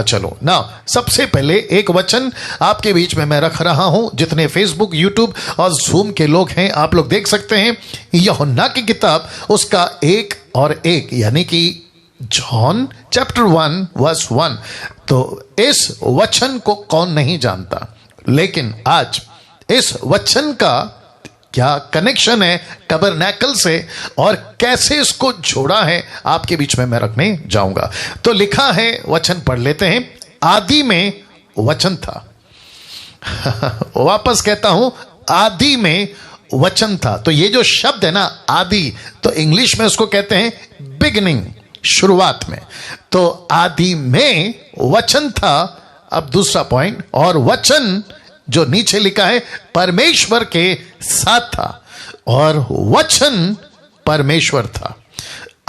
चलो ना, सबसे पहले एक वचन आपके बीच में मैं रख रहा हूं। जितने फेसबुक, यूट्यूब और जूम के लोग हैं, आप लोग देख सकते हैं। यूहन्ना की किताब उसका 1 और 1 यानी कि जॉन चैप्टर 1 वर्स 1। तो इस वचन को कौन नहीं जानता, लेकिन आज इस वचन का क्या कनेक्शन है टबरनैकल से और कैसे इसको जोड़ा है आपके बीच में मैं रखने जाऊंगा। तो लिखा है, वचन पढ़ लेते हैं। आदि में वचन था। वापस कहता हूं, आदि में वचन था। तो ये जो शब्द है ना आदि, तो इंग्लिश में उसको कहते हैं बिगिनिंग, शुरुआत में। तो आदि में वचन था। अब दूसरा पॉइंट, और वचन जो नीचे लिखा है परमेश्वर के साथ था और वचन परमेश्वर था।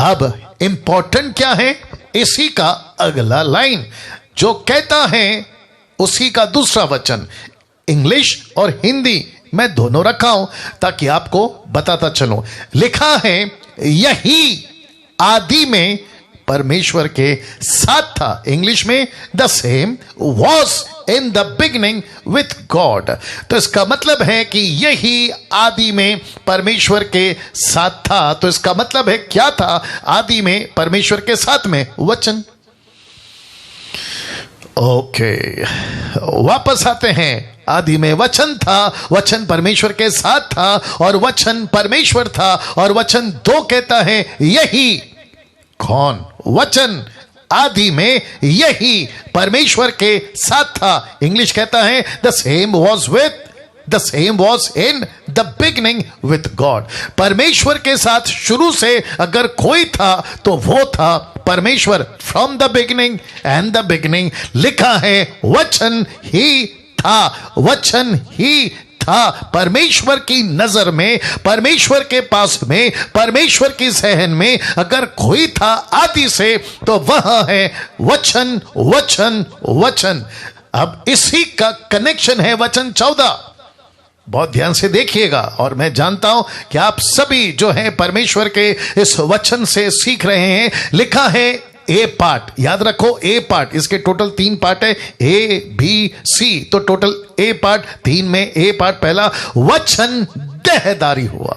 अब इंपॉर्टेंट क्या है, इसी का अगला लाइन जो कहता है उसी का दूसरा वचन। इंग्लिश और हिंदी मैं दोनों रखा हूं ताकि आपको बताता चलूं। लिखा है यही आदि में परमेश्वर के साथ था। इंग्लिश में the same was in the beginning with God. तो इसका मतलब है कि यही आदि में परमेश्वर के साथ था। तो इसका मतलब है क्या था आदि में परमेश्वर के साथ में? वचन। ओके, वापस आते हैं। आदि में वचन था, वचन परमेश्वर के साथ था और वचन परमेश्वर था। और वचन 2 कहता है यही कौन? वचन आदि में यही परमेश्वर के साथ था। इंग्लिश कहता है the same was in the beginning with God. परमेश्वर के साथ शुरू से अगर कोई था तो वो था परमेश्वर। From the beginning and the beginning लिखा है वचन ही था, वचन ही था। परमेश्वर की नजर में, परमेश्वर के पास में, परमेश्वर की सहन में अगर कोई था आदि से तो वह है वचन, वचन, वचन। अब इसी का कनेक्शन है वचन 14। बहुत ध्यान से देखिएगा। और मैं जानता हूं कि आप सभी जो हैं परमेश्वर के इस वचन से सीख रहे हैं। लिखा है ए पार्ट, याद रखो ए पार्ट, इसके टोटल 3 पार्ट है, ए बी सी। तो टोटल ए पार्ट 3 में ए पार्ट पहला, वचन देहधारी हुआ।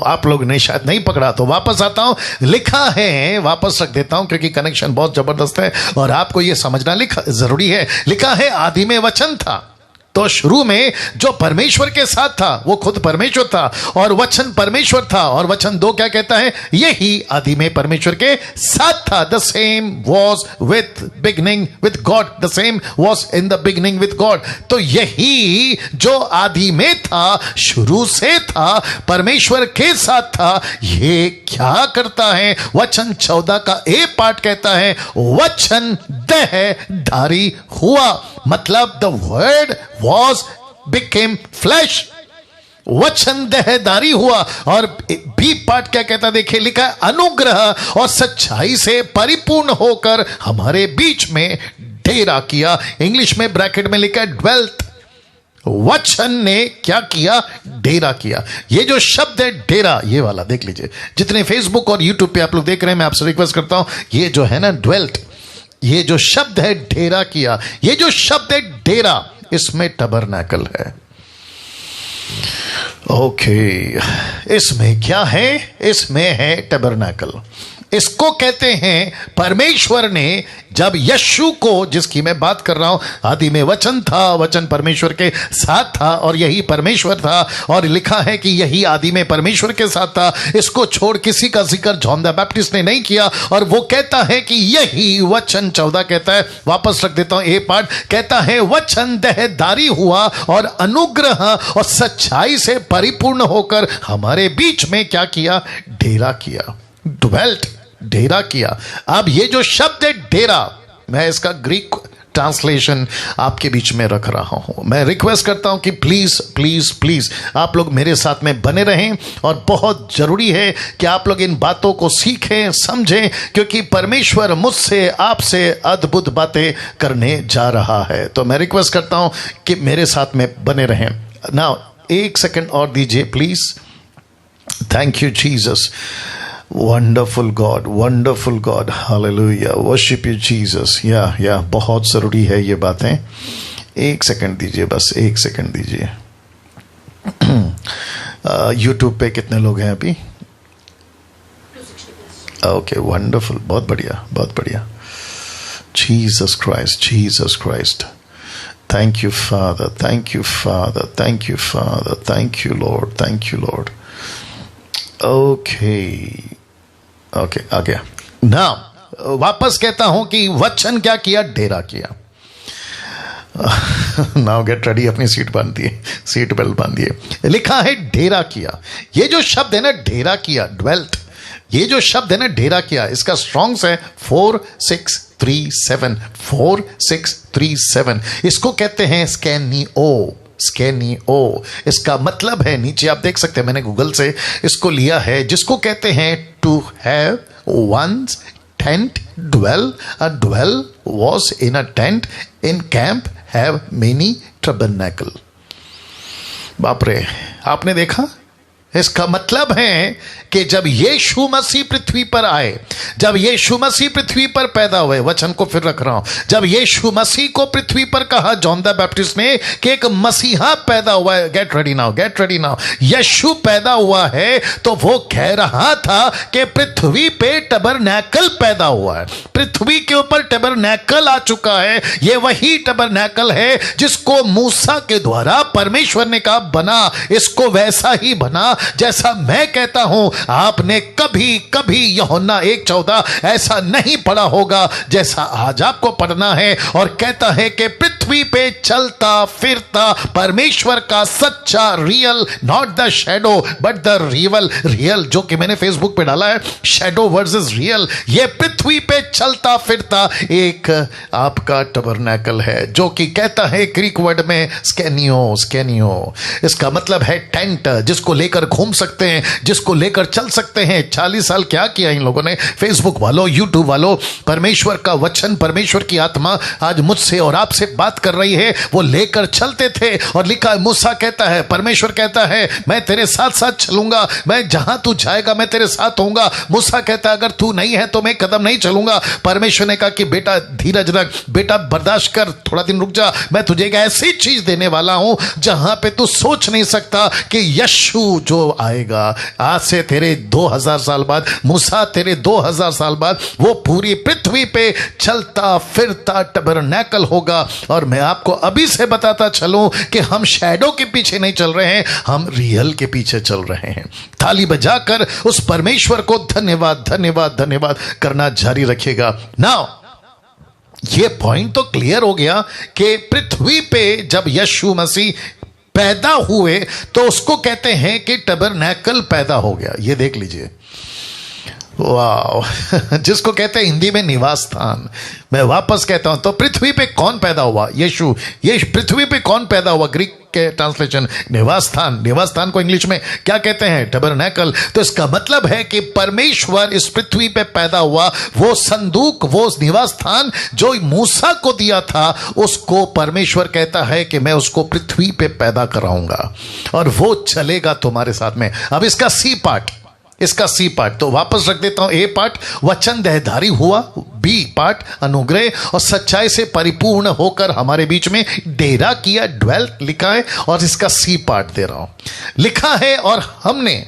आप लोग ने शायद नहीं पकड़ा, तो वापस आता हूं। लिखा है, वापस रख देता हूं क्योंकि कनेक्शन बहुत जबरदस्त है और आपको यह समझना जरूरी है। लिखा है आदि में वचन था। तो शुरू में जो परमेश्वर के साथ था वो खुद परमेश्वर था और वचन परमेश्वर था। और वचन 2 क्या कहता है? यही आदि में परमेश्वर के साथ था। The same was with beginning with God, the same was in the beginning with God. तो यही जो आदि में था, शुरू से था, परमेश्वर के साथ था, ये क्या करता है? वचन 14 का ए पार्ट कहता है वचन देहधारी हुआ। मतलब the word was became flesh। वचन देहधारी हुआ। और बी पार्ट क्या कहता देखिए, लिखा है अनुग्रह और सच्चाई से परिपूर्ण होकर हमारे बीच में डेरा किया। इंग्लिश में ब्रैकेट में लिखा है ड्वेल्ट। वचन ने क्या किया? डेरा किया। ये जो शब्द है डेरा, ये वाला देख लीजिए। जितने फेसबुक और यूट्यूब पे आप लोग देख रहे हैं, मैं आपसे रिक्वेस्ट करता हूं, ये जो है ना ड्वेल्ट, ये जो शब्द है डेरा किया, ये जो शब्द है डेरा, इसमें टबरनैकल है। ओके, इसमें क्या है? इसमें है टबरनैकल। इसको कहते हैं परमेश्वर ने जब यीशु को, जिसकी मैं बात कर रहा हूं, आदि में वचन था, वचन परमेश्वर के साथ था और यही परमेश्वर था। और लिखा है कि यही आदि में परमेश्वर के साथ था। इसको छोड़ किसी का जिक्र जॉन द बैप्टिस्ट ने नहीं किया। और वो कहता है कि यही वचन 14 कहता है, वापस रख देता हूं ए पार्ट, कहता है वचन देहधारी हुआ और अनुग्रह और सच्चाई से परिपूर्ण होकर हमारे बीच में क्या किया? डेरा किया, ड्वेल्ट, डेरा किया। अब ये जो शब्द है डेरा, मैं इसका ग्रीक ट्रांसलेशन आपके बीच में रख रहा हूं। मैं रिक्वेस्ट करता हूं कि प्लीज प्लीज प्लीज आप लोग मेरे साथ में बने रहें। और बहुत जरूरी है कि आप लोग इन बातों को सीखें, समझें, क्योंकि परमेश्वर मुझसे, आपसे अद्भुत बातें करने जा रहा है। तो मैं रिक्वेस्ट करता हूं कि मेरे साथ में बने रहें। नाउ 1 सेकंड और दीजिए please. Thank you Jesus. Wonderful God, hallelujah, worship you Jesus. या बहुत जरूरी है ये बातें। एक सेकंड दीजिए, बस एक सेकंड दीजिए। यूट्यूब पे कितने लोग हैं अभी? ओके, वंडरफुल, बहुत बढ़िया। Jesus Christ, thank you father, thank you lord. Okay, आ गया ना। वापस कहता हूं कि वचन क्या किया? डेरा किया। नाउ गेट रेडी, अपनी सीट बेल्ट बांधिए। लिखा है डेरा किया। ये जो शब्द है ना, डेरा किया, ड्वेल्ट, ये जो शब्द है ना, डेरा किया, इसका स्ट्रॉन्ग्स है 4637। इसको कहते हैं स्कैनिओ। इसका मतलब है, नीचे आप देख सकते हैं, मैंने गूगल से इसको लिया है, जिसको कहते हैं to have one's tent dwell. A dwell was in a tent, in camp have many tabernacle. बाप रे, आपने देखा? इसका मतलब है कि जब यीशु मसीह पृथ्वी पर आए, जब यीशु मसीह पृथ्वी पर पैदा हुए, वचन को फिर रख रहा हूं, जब यीशु मसीह को पृथ्वी पर कहा जॉन द बैप्टिस्ट ने कि एक मसीहा पैदा हुआ है, गेट रेडी नाउ, यीशु पैदा हुआ है, तो वो कह रहा था कि पृथ्वी पे टबरनैकल पैदा हुआ है, पृथ्वी के ऊपर टबरनैकल आ चुका है। ये वही टबरनैकल है जिसको मूसा के द्वारा परमेश्वर ने कहा बना, इसको वैसा ही बना जैसा मैं कहता हूं। आपने कभी यूहन्ना 1:14 ऐसा नहीं पढ़ा होगा जैसा आज आपको पढ़ना है, और कहता है कि पृथ्वी पे चलता फिरता परमेश्वर का सच्चा, real, not the shadow but the real, जो कि मैंने फेसबुक पे डाला है, शैडो वर्सेस रियल। ये पृथ्वी पे चलता फिरता एक आपका टबरनैकल है, जो कि कहता है ग्रीक वर्ड में स्कैनियो। इसका मतलब है टेंट, जिसको लेकर घूम सकते हैं, जिसको लेकर चल सकते हैं। 40 साल क्या किया इन लोगों ने, फेसबुक वालों, यूट्यूब वालों। परमेश्वर का वचन, परमेश्वर की आत्मा आज मुझसे और आपसे बात कर रही है। वो लेकर चलते थे, और लिखा, मूसा कहता है, परमेश्वर कहता है मैं तेरे साथ साथ चलूंगा, मैं जहां तू जाएगा मैं तेरे साथ होऊंगा। मूसा कहता है अगर तू नहीं है तो मैं कदम नहीं चलूंगा। परमेश्वर ने कहा कि बेटा धीरज रख, बेटा बर्दाश्त कर, थोड़ा दिन रुक जा, मैं तुझे एक ऐसी चीज देने वाला हूं जहां पे तू सोच नहीं सकता कि यीशु जो आएगा आज से तेरे 2000 साल बाद, मूसा तेरे 2000 साल बाद, वो पूरी पृथ्वी पे चलता फिरता टबरनैकल होगा। और मैं आपको अभी से बताता चलूं कि हम शैडो के पीछे नहीं चल रहे हैं, हम रियल के पीछे चल रहे हैं। ताली बजाकर उस परमेश्वर को धन्यवाद करना जारी रखेगा। नाउ ये पॉइंट तो क्लियर हो गया कि पृथ्वी पे जब यीशु मसीह पैदा हुए तो उसको कहते हैं कि टबरनैकल पैदा हो गया। ये देख लीजिए, वाह, जिसको कहते हैं हिंदी में निवास स्थान। मैं वापस कहता हूं, तो पृथ्वी पे कौन पैदा हुआ? यीशु। ये पृथ्वी पे कौन पैदा हुआ? ग्रीक के ट्रांसलेशन निवास स्थान को इंग्लिश में क्या कहते हैं? टबरनैकल। तो इसका मतलब है कि परमेश्वर इस पृथ्वी पे पैदा हुआ। वो संदूक, वो निवास स्थान जो मूसा को दिया था, उसको परमेश्वर कहता है कि मैं उसको पृथ्वी पे पैदा कराऊंगा और वो चलेगा तुम्हारे साथ में। अब इसका सी पार्ट तो वापस रख देता हूं। ए पार्ट वचन देहधारी हुआ, बी पार्ट अनुग्रह और सच्चाई से परिपूर्ण होकर हमारे बीच में डेरा किया, ड्वेल्ट लिखा है, और इसका सी पार्ट दे रहा हूं। लिखा है और हमने,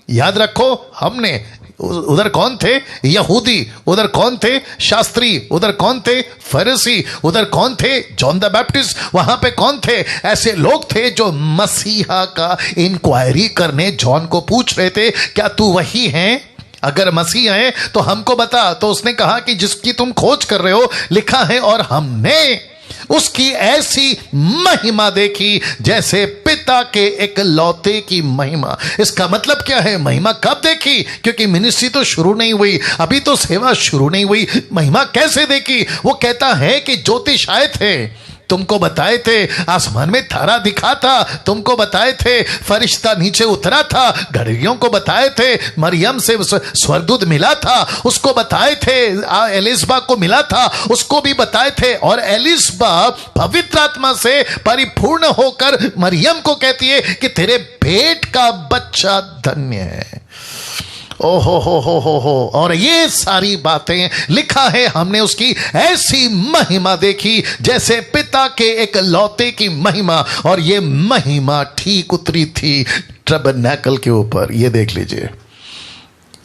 याद रखो, हमने, उधर कौन थे? यहूदी। उधर कौन थे? शास्त्री। उधर कौन थे? फरीसी। उधर कौन थे? John the Baptist. वहां पे कौन थे? ऐसे लोग थे जो मसीहा का इंक्वायरी करने जॉन को पूछ रहे थे, क्या तू वही है? अगर मसीह है तो हमको बता। तो उसने कहा कि जिसकी तुम खोज कर रहे हो, लिखा है और हमने उसकी ऐसी महिमा देखी जैसे पिता के इकलौते की महिमा। इसका मतलब क्या है? महिमा कब देखी? क्योंकि मिनिस्ट्री तो शुरू नहीं हुई, अभी तो सेवा शुरू नहीं हुई। महिमा कैसे देखी? वो कहता है कि ज्योतिष आए थे, तुमको बताए थे, आसमान में तारा दिखा था, तुमको बताए थे, फरिश्ता नीचे उतरा था, घड़ियों को बताए थे, मरियम से स्वर्गदूत मिला था, उसको बताए थे, एलिसबा को मिला था, उसको भी बताए थे। और एलिसबा पवित्र आत्मा से परिपूर्ण होकर मरियम को कहती है कि तेरे पेट का बच्चा धन्य है। ओ हो। और ये सारी बातें लिखा है, हमने उसकी ऐसी महिमा देखी जैसे पिता के एक लौते की महिमा, और ये महिमा ठीक उतरी थी टबरनैकल के ऊपर। ये देख लीजिए,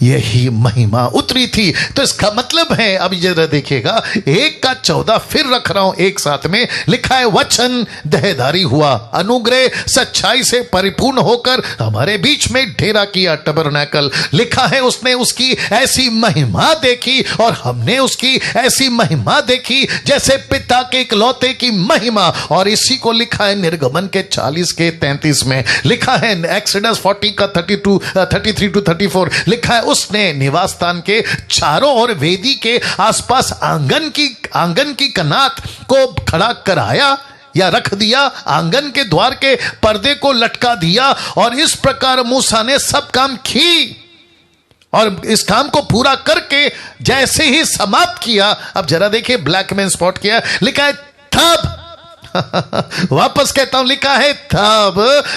यही महिमा उतरी थी। तो इसका मतलब है, अब जरा देखिएगा, 1:14 फिर रख रहा हूं एक साथ में, लिखा है वचन देहधारी हुआ, अनुग्रह सच्चाई से परिपूर्ण होकर हमारे बीच में डेरा किया। टबरनैकल लिखा है, उसने उसकी ऐसी महिमा देखी और हमने उसकी ऐसी महिमा देखी जैसे पिता के इकलौते की महिमा। और इसी को लिखा है निर्गमन के 40 के 33 में, लिखा है एक्सोडस 40 का 33 to 34, लिखा है उसने निवास स्थान के चारों ओर वेदी के आसपास आंगन की कनात को खड़ा कराया या रख दिया, आंगन के द्वार के पर्दे को लटका दिया। और इस प्रकार मूसा ने सब काम की, और इस काम को पूरा करके जैसे ही समाप्त किया, अब जरा देखिए ब्लैक मैन स्पॉट किया, लिखा है तब वापस कहता हूं, लिखा है तब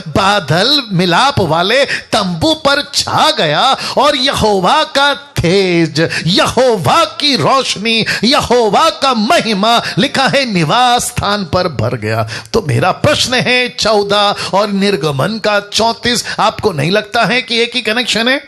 बादल मिलाप वाले तंबू पर छा गया और यहोवा का तेज, यहोवा की रोशनी, यहोवा का महिमा, लिखा है निवास स्थान पर भर गया। तो मेरा प्रश्न है 14 और निर्गमन का 34, आपको नहीं लगता है कि एक ही कनेक्शन है?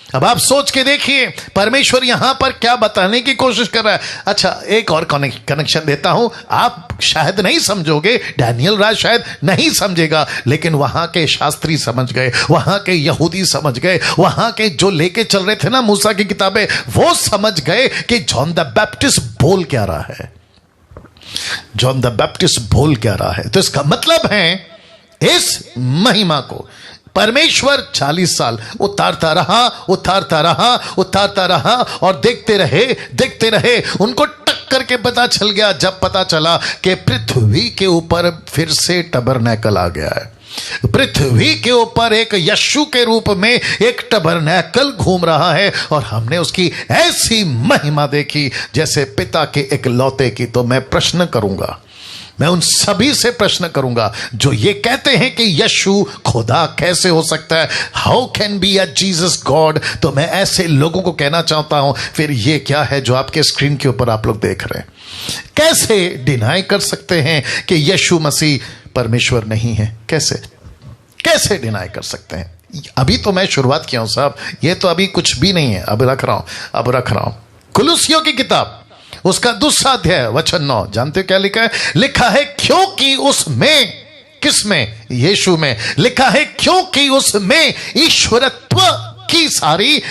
अब आप सोच के देखिए परमेश्वर यहां पर क्या बताने की कोशिश कर रहा है। अच्छा, एक और कनेक्शन देता हूं, आप शायद नहीं समझोगे, डैनियल राज शायद नहीं समझेगा, लेकिन वहां के शास्त्री समझ गए, वहां के यहूदी समझ गए, वहां के जो लेके चल रहे थे ना मूसा की किताबें, वो समझ गए कि जॉन द बैप्टिस्ट बोल क्या रहा है, जॉन द बैप्टिस्ट बोल क्या रहा है। तो इसका मतलब है इस महिमा को परमेश्वर 40 साल उतारता रहा और देखते रहे। उनको टक्कर के पता चल गया, जब पता चला कि पृथ्वी के ऊपर फिर से टबरनैकल आ गया है, पृथ्वी के ऊपर एक यीशु के रूप में एक टबरनैकल घूम रहा है, और हमने उसकी ऐसी महिमा देखी जैसे पिता के इकलौते की। तो मैं प्रश्न करूंगा, मैं उन सभी से प्रश्न करूंगा जो ये कहते हैं कि यीशु खुदा कैसे हो सकता है, how can be a Jesus God. तो मैं ऐसे लोगों को कहना चाहता हूं, फिर ये क्या है जो आपके स्क्रीन के ऊपर आप लोग देख रहे हैं? कैसे डिनाई कर सकते हैं कि यीशु मसीह परमेश्वर नहीं है? कैसे डिनाई कर सकते हैं? अभी तो मैं शुरुआत किया हूं साहब, ये तो अभी कुछ भी नहीं है, अब रख रहा हूं कुलुसियों की किताब, उसका 2 अध्याय वचन 9, जानते हो क्या लिखा है? लिखा है क्योंकि उसमें, किसमें? यीशु में। लिखा है क्योंकि उसमें ईश्वरत्व की सारी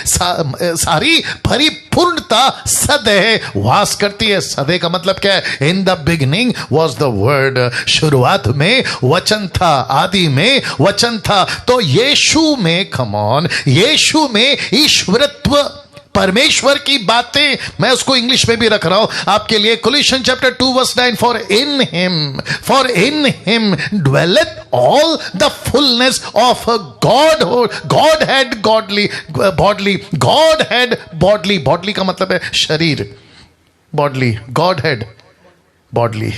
परिपूर्णता सदैव वास करती है। सदैव का मतलब क्या है? In the beginning was the word, शुरुआत में वचन था, आदि में वचन था। तो यीशु में, कम ऑन, यीशु में ईश्वरत्व, परमेश्वर की बातें, मैं उसको इंग्लिश में भी रख रहा हूं आपके लिए, Colossians chapter 2 verse 9, for in him dwelleth all the fullness of Godhead bodily का मतलब है शरीर, bodily, Godhead bodily।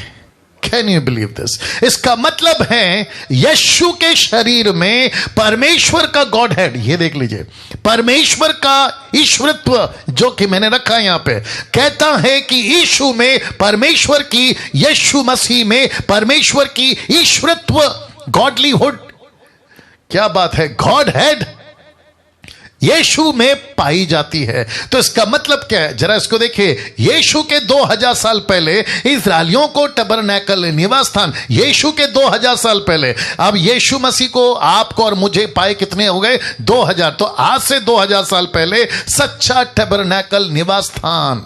Can you believe this? इसका मतलब है यीशु के शरीर में परमेश्वर का गॉड हेड, ये देख लीजिए, परमेश्वर का ईश्वरत्व जो कि मैंने रखा है यहां पे, कहता है कि यीशु में परमेश्वर की, यीशु मसीह में परमेश्वर की ईश्वरत्व, गॉडलीहुड, क्या बात है, गॉड हेड यीशु में पाई जाती है। तो इसका मतलब क्या है? जरा इसको देखिए, यीशु के 2000 साल पहले इस्राएलियों को टबरनैकल, निवास स्थान, यीशु के 2000 साल पहले, अब यीशु मसीह को, आपको और मुझे पाए कितने हो गए? 2000। तो आज से 2000 साल पहले सच्चा टबरनैकल, निवास स्थान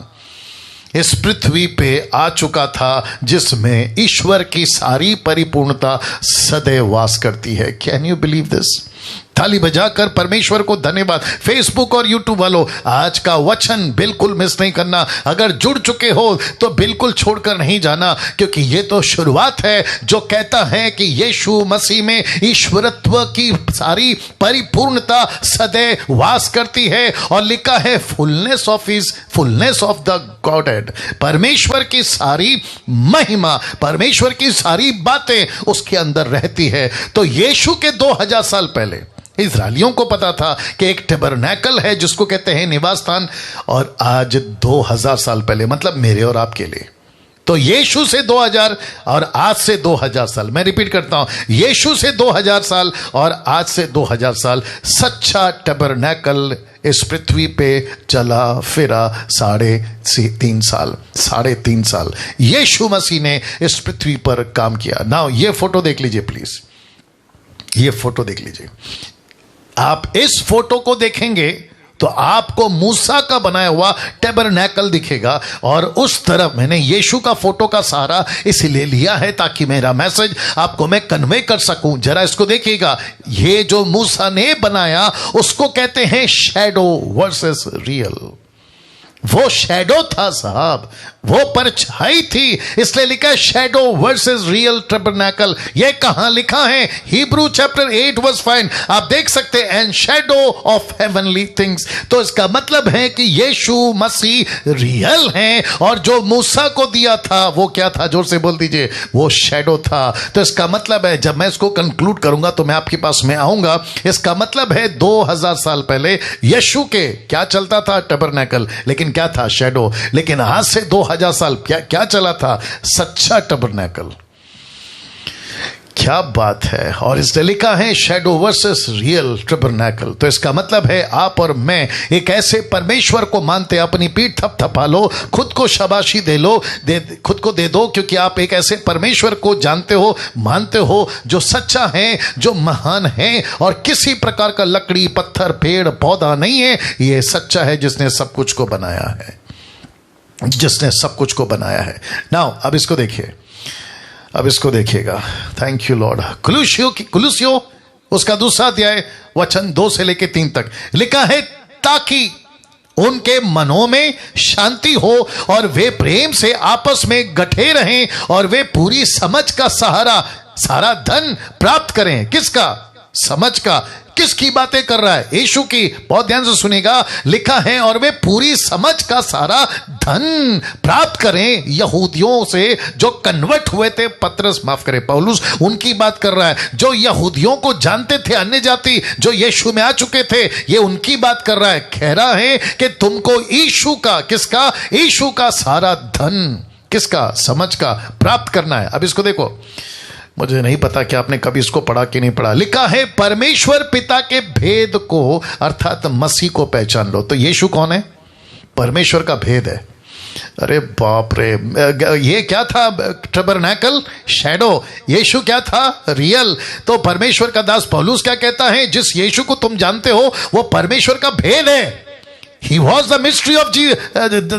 इस पृथ्वी पे आ चुका था, जिसमें ईश्वर की सारी परिपूर्णता सदैव वास करती है। Can you believe this? ताली बजाकर परमेश्वर को धन्यवाद। फेसबुक और यूट्यूब वालों, आज का वचन बिल्कुल मिस नहीं करना। अगर जुड़ चुके हो तो बिल्कुल छोड़कर नहीं जाना, क्योंकि ये तो शुरुआत है जो कहता है कि यीशु मसीह में ईश्वरत्व की सारी परिपूर्णता सदैव वास करती है, और लिखा है फुलनेस ऑफ द गॉडहेड, परमेश्वर की सारी महिमा, परमेश्वर की सारी बातें उसके अंदर रहती है। तो यीशु के 2000 साल पहले इजराइलियों को पता था कि एक टैबरनैकल है जिसको कहते हैं निवास स्थान, और आज 2000 साल पहले, मतलब मेरे और आपके लिए, तो यीशु से 2000 और आज से 2000 साल, मैं रिपीट करता हूं, यीशु से 2000 साल और आज से 2000 साल सच्चा टैबरनैकल इस पृथ्वी पे चला फिरा 3.5 साल यीशु मसीह ने इस पृथ्वी पर काम किया। नाउ ये फोटो देख लीजिए प्लीज, ये फोटो देख लीजिए। आप इस फोटो को देखेंगे तो आपको मूसा का बनाया हुआ टैबरनैकल दिखेगा, और उस तरफ मैंने यीशु का फोटो का सहारा इसलिए लिया है ताकि मेरा मैसेज आपको मैं कन्वे कर सकूं। जरा इसको देखिएगा, ये जो मूसा ने बनाया उसको कहते हैं शैडो वर्सेस रियल। वो शैडो था साहब, वो परछाई थी, इसलिए लिखा है शैडो वर्सेस रियल टैबरनैकल। ये कहां लिखा है? हिब्रू चैप्टर 8 वर्स 5 आप देख सकते हैं, and shadow of heavenly things. तो इसका मतलब है कि यीशु मसीह रियल हैं, और जो मूसा को दिया था वो क्या था? जोर से बोल दीजिए, वो शैडो था। तो इसका मतलब है, जब मैं इसको कंक्लूड करूंगा तो मैं आपके पास में आऊंगा। इसका मतलब है 2000 साल पहले यीशु के क्या चलता था? टैबरनैकल। लेकिन क्या था? शैडो। लेकिन आज से 2000 साल क्या चला था? सच्चा टैबरनैकल। क्या बात है। और इसने लिखा है शैडो वर्सेस रियल टैबरनैकल। तो इसका मतलब है आप और मैं एक ऐसे परमेश्वर को मानते, अपनी पीठ थपथपा लो, खुद को शाबाशी दे लो, खुद को दे दो, क्योंकि आप एक ऐसे परमेश्वर को जानते हो, मानते हो, जो सच्चा है, जो महान है, और किसी प्रकार का लकड़ी पत्थर पेड़ पौधा नहीं है। ये सच्चा है जिसने सब कुछ को बनाया है, जिसने सब कुछ को बनाया है। नाउ अब इसको देखिए, अब इसको देखिएगा। Thank you Lord. कुलुसियो उसका दूसरा अध्याय वचन 2 से लेकर 3 तक लिखा है, ताकि उनके मनों में शांति हो और वे प्रेम से आपस में गठे रहें, और वे पूरी समझ का सारा धन प्राप्त करें। किसका? समझ का। किसकी बातें कर रहा है? यीशु की। बहुत ध्यान से सुनेगा, लिखा है और वे पूरी समझ का सारा धन प्राप्त करें। यहूदियों से जो कन्वर्ट हुए थे, पतरस माफ करे पौलुस उनकी बात कर रहा है। जो यहूदियों को जानते थे, अन्य जाति जो यीशु में आ चुके थे, ये उनकी बात कर रहा है। कह रहा है कि तुमको यीशु का, किसका? यीशु का सारा धन, किसका? समझ का प्राप्त करना है। अब इसको देखो, मुझे नहीं पता कि आपने कभी इसको पढ़ा कि नहीं पढ़ा। लिखा है परमेश्वर पिता के भेद को, अर्थात मसीह को पहचान लो। तो यीशु कौन है? परमेश्वर का भेद है। अरे बाप रे, ये क्या था? टैबरनैकल, शैडो। यीशु क्या था? रियल। तो परमेश्वर का दास पौलुस क्या कहता है? जिस यीशु को तुम जानते हो वो परमेश्वर का भेद है। He was the mystery of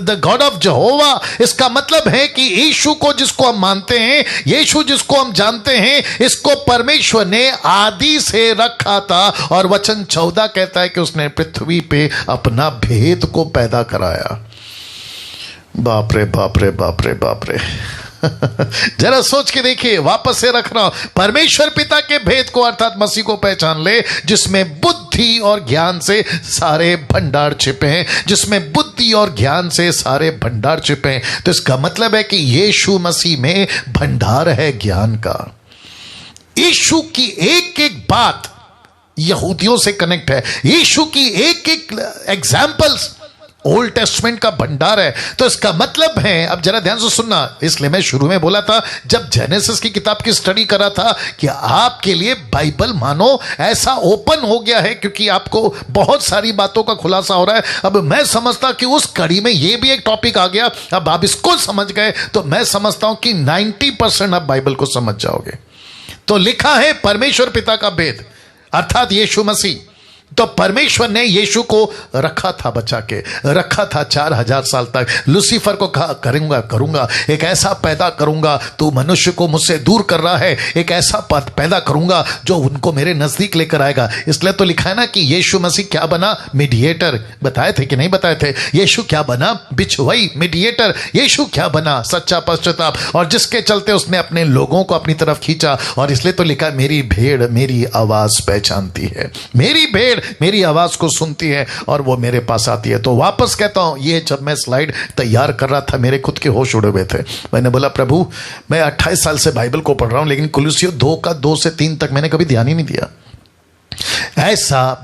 the God of Jehovah। इसका मतलब है कि यीशु को जिसको हम मानते हैं, यीशु जिसको हम जानते हैं, इसको परमेश्वर ने आदि से रखा था। और वचन 14 कहता है कि उसने पृथ्वी पे अपना भेद को पैदा कराया। बाप रे बाप रे बाप रे बाप रे। जरा सोच के देखिए, वापस से रख रहा हूं, परमेश्वर पिता के भेद को अर्थात मसीह को पहचान ले, जिसमें बुद्धि और ज्ञान से सारे भंडार छिपे हैं, जिसमें बुद्धि और ज्ञान से सारे भंडार छिपे हैं। तो इसका मतलब है कि यीशु मसीह में भंडार है ज्ञान का। यीशु की एक एक बात यहूदियों से कनेक्ट है। यीशु की एक एक एग्जाम्पल्स ओल्ड टेस्टमेंट का भंडार है। तो इसका मतलब है, अब जरा ध्यान से सुनना, इसलिए मैं शुरू में बोला था जब जेनेसिस की किताब की स्टडी कर रहा था कि आपके लिए बाइबल मानो ऐसा ओपन हो गया है, क्योंकि आपको बहुत सारी बातों का खुलासा हो रहा है। अब मैं समझता कि उस कड़ी में ये भी एक टॉपिक आ गया, अब आप इसको समझ गए तो मैं समझता हूं कि 90% आप बाइबल को समझ जाओगे। तो लिखा है परमेश्वर पिता का भेद अर्थात यीशु मसीह। तो परमेश्वर ने यीशु को रखा था, बचा के रखा था 4000 साल तक। लूसीफर को कहा करूंगा एक ऐसा पैदा करूंगा, तू मनुष्य को मुझसे दूर कर रहा है, एक ऐसा पद पैदा करूंगा जो उनको मेरे नजदीक लेकर आएगा। इसलिए तो लिखा है ना कि यीशु मसीह क्या बना? मीडिएटर। बताए थे कि नहीं बताए थे? यीशु क्या बना? बिछुआई, मीडिएटर। यीशु क्या बना? सच्चा पश्चाताप। और जिसके चलते उसने अपने लोगों को अपनी तरफ खींचा। और इसलिए तो लिखा मेरी भेड़ मेरी आवाज पहचानती है, मेरी भेड़ मेरी आवाज को सुनती है और वो मेरे पास आती है। तो वापस कहता हूं, ये जब मैं स्लाइड तैयार कर रहा था मेरे खुद के होश उड़े हुए थे। मैंने बोला प्रभु मैं 28 साल से बाइबल को पढ़ रहा हूं, लेकिन कुलुसियों 2 का 2 से 3 तक मैंने कभी ध्यान ही नहीं दिया। ऐसा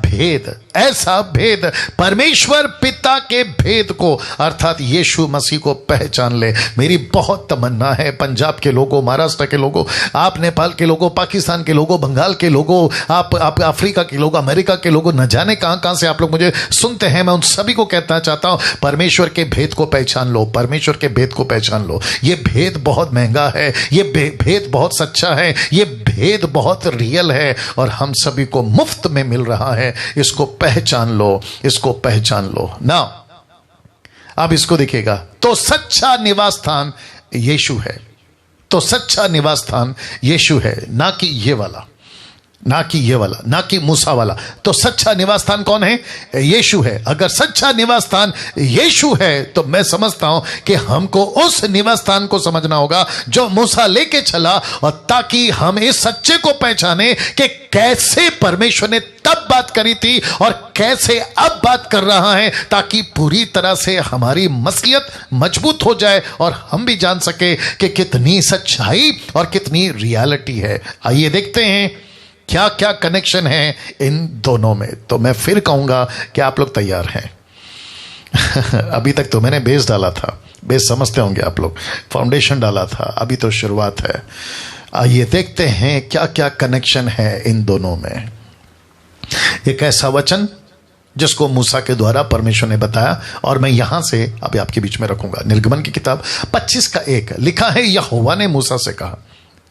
भेद परमेश्वर पिता के भेद को अर्थात यीशु मसीह को पहचान ले। मेरी बहुत तमन्ना है पंजाब के लोगों, महाराष्ट्र के लोगों, आप नेपाल के लोगों, पाकिस्तान के लोगों, बंगाल के लोगों, आप अफ्रीका के लोगों, अमेरिका के लोगों, न जाने कहां से आप लोग मुझे सुनते हैं। मैं उन सभी को कहना चाहता हूं परमेश्वर के भेद को पहचान लो, परमेश्वर के भेद को पहचान लो। ये भेद बहुत महंगा है, ये भेद बहुत सच्चा है, ये भेद बहुत रियल है और हम सभी को मुफ्त में मिल रहा है। इसको पहचान लो, इसको पहचान लो ना। अब इसको देखिएगा, तो सच्चा निवास स्थान यीशु है, तो सच्चा निवास स्थान यीशु है, ना कि ये वाला, ना कि ये वाला, ना कि मूसा वाला। तो सच्चा निवास स्थान कौन है? यीशु है। अगर सच्चा निवास स्थान यीशु है तो मैं समझता हूं कि हमको उस निवास स्थान को समझना होगा जो मूसा लेके चला, और ताकि हम इस सच्चे को पहचाने कि कैसे परमेश्वर ने तब बात करी थी और कैसे अब बात कर रहा है, ताकि पूरी तरह से हमारी मसीहत मजबूत हो जाए और हम भी जान सके कि कितनी सच्चाई और कितनी रियलिटी है। आइए देखते हैं क्या क्या कनेक्शन है इन दोनों में। तो मैं फिर कहूंगा कि आप लोग तैयार हैं। अभी तक तो मैंने बेस डाला था, बेस समझते होंगे आप लोग, फाउंडेशन डाला था, अभी तो शुरुआत है। आइए देखते हैं क्या क्या कनेक्शन है इन दोनों में। एक ऐसा वचन जिसको मूसा के द्वारा परमेश्वर ने बताया, और मैं यहां से अभी आपके बीच में रखूंगा। निर्गमन की किताब 25:1 लिखा है, यहोवा ने मूसा से कहा।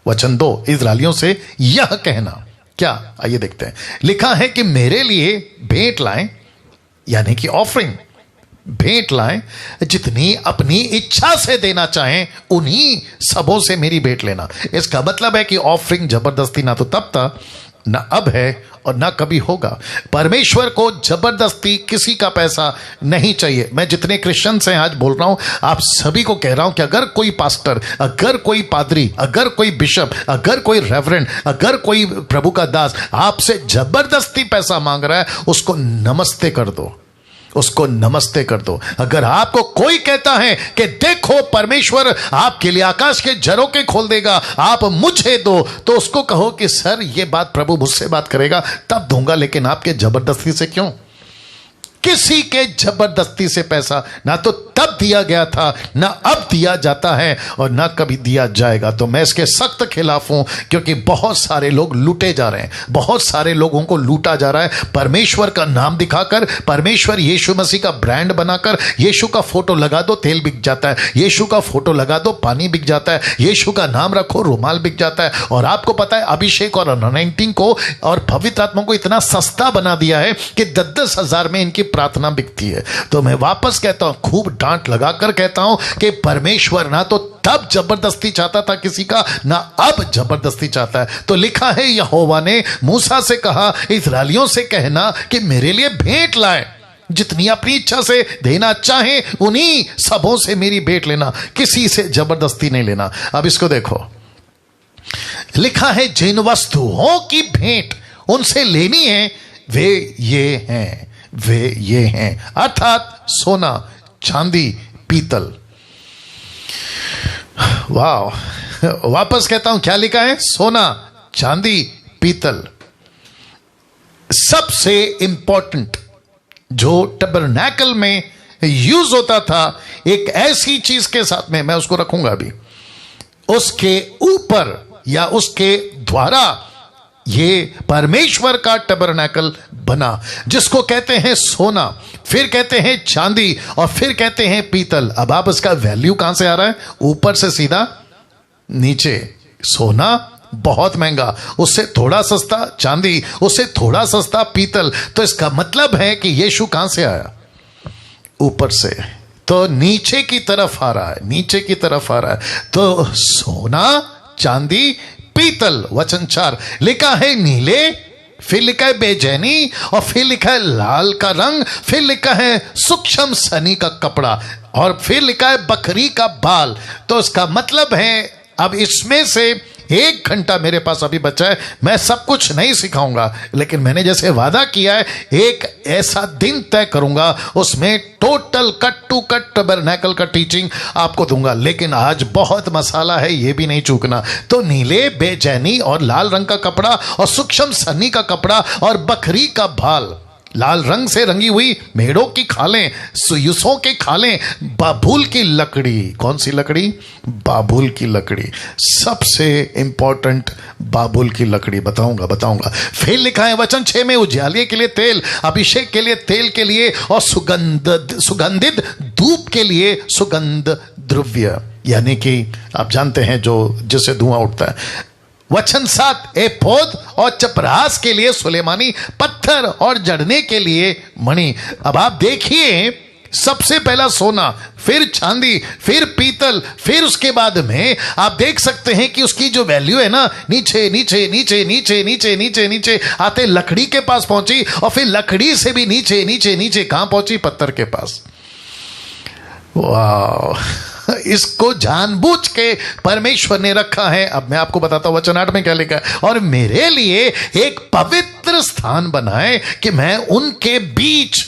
वचन 2, इस्राएलियों से यह कहना। क्या? आइए देखते हैं। लिखा है कि मेरे लिए भेंट लाएं, यानी कि ऑफरिंग, भेंट लाएं, जितनी अपनी इच्छा से देना चाहें उन्हीं सबों से मेरी भेंट लेना। इसका मतलब है कि ऑफरिंग जबरदस्ती ना तो तब था, ना अब है और ना कभी होगा। परमेश्वर को जबरदस्ती किसी का पैसा नहीं चाहिए। मैं जितने क्रिश्चियन हैं आज बोल रहा हूं, आप सभी को कह रहा हूं कि अगर कोई पास्टर, अगर कोई पादरी, अगर कोई बिशप, अगर कोई रेवरेंड, अगर कोई प्रभु का दास आपसे जबरदस्ती पैसा मांग रहा है, उसको नमस्ते कर दो, उसको नमस्ते कर दो। अगर आपको कोई कहता है कि देखो परमेश्वर आपके लिए आकाश के झरोखे खोल देगा, आप मुझे दो, तो उसको कहो कि सर ये बात प्रभु मुझसे बात करेगा तब दूंगा, लेकिन आपके जबरदस्ती से क्यों? किसी के जबरदस्ती से पैसा ना तो तब दिया गया था, ना अब दिया जाता है और ना कभी दिया जाएगा। तो मैं इसके सख्त खिलाफ हूं, क्योंकि बहुत सारे लोग लूटे जा रहे हैं, बहुत सारे लोगों को लूटा जा रहा है। परमेश्वर का नाम दिखाकर, परमेश्वर यीशु मसीह का ब्रांड बनाकर, यीशु का फोटो लगा दो तेल बिक जाता है, यीशु का फोटो लगा दो पानी बिक जाता है, यीशु का नाम रखो रुमाल बिक जाता है। और आपको पता है अभिषेक और अनॉइंटिंग को और पवित्र आत्मा को इतना सस्ता बना दिया है कि 10-10 हजार में इनकी प्रार्थना बिकती है। तो मैं वापस कहता हूं, खूब डांट लगाकर कहता हूं कि परमेश्वर ना तो तब जबरदस्ती चाहता था किसी का, ना अब जबरदस्ती चाहता है। तो लिखा है, यहोवा ने मूसा से कहा, इस्राएलियों से कहना कि मेरे लिए भेंट लाए, जितनी अपनी इच्छा से देना चाहे उन्हीं सबों से मेरी भेंट लेना, किसी से जबरदस्ती नहीं लेना। अब इसको देखो, लिखा है जिन वस्तुओं की भेंट उनसे लेनी है वे ये हैं, वे ये हैं, अर्थात सोना, चांदी, पीतल। वाह, वापस कहता हूं क्या लिखा है? सोना, चांदी, पीतल। सबसे इंपॉर्टेंट जो टबरनैकल में यूज होता था, एक ऐसी चीज के साथ में, मैं उसको रखूंगा अभी, उसके ऊपर या उसके द्वारा ये परमेश्वर का टबरनैकल बना, जिसको कहते हैं सोना, फिर कहते हैं चांदी और फिर कहते हैं पीतल। अब आप इसका वैल्यू कहां से आ रहा है? ऊपर से सीधा नीचे। सोना बहुत महंगा, उससे थोड़ा सस्ता चांदी, उससे थोड़ा सस्ता पीतल। तो इसका मतलब है कि यीशु कहां से आया? ऊपर से। तो नीचे की तरफ आ रहा है, नीचे की तरफ आ रहा है। तो सोना, चांदी, पीतल। वचन 4 लिखा है नीले, फिर लिखा है बेचैनी, और फिर लिखा है लाल का रंग, फिर लिखा है सूक्ष्म सनी का कपड़ा, और फिर लिखा है बकरी का बाल। तो इसका मतलब है अब इसमें से 1 घंटा मेरे पास अभी बचा है, मैं सब कुछ नहीं सिखाऊंगा, लेकिन मैंने जैसे वादा किया है एक ऐसा दिन तय करूंगा उसमें टोटल कट टू कट टैबरनैकल का टीचिंग आपको दूंगा। लेकिन आज बहुत मसाला है, ये भी नहीं चूकना। तो नीले, बेचैनी और लाल रंग का कपड़ा और सूक्ष्म सन्नी का कपड़ा और बकरी का बाल, लाल रंग से रंगी हुई मेढ़ों की खालें, सुयुसों के खालें, बाबुल की लकड़ी। कौन सी लकड़ी? बाबुल की लकड़ी। सबसे इंपॉर्टेंट बाबुल की लकड़ी बताऊंगा। फिर लिखा है वचन 6 में, उजियाले के लिए तेल, अभिषेक के लिए तेल के लिए और सुगंधित धूप के लिए सुगंध द्रव्य, यानी कि आप जानते हैं जो जिससे धुआं उठता है। वचन 7, एपोद और चपरास के लिए सुलेमानी पत्थर और जड़ने के लिए मणि। अब आप देखिए, सबसे पहला सोना, फिर चांदी, फिर पीतल, फिर उसके बाद में आप देख सकते हैं कि उसकी जो वैल्यू है ना, नीचे नीचे नीचे नीचे नीचे नीचे नीचे आते लकड़ी के पास पहुंची, और फिर लकड़ी से भी नीचे नीचे नीचे कहां पहुंची? पत्थर के पास। वाह, इसको जानबूझ के परमेश्वर ने रखा है। अब मैं आपको बताता हूं वचन 8 में क्या लिखा है, और मेरे लिए एक पवित्र स्थान बनाए कि मैं उनके बीच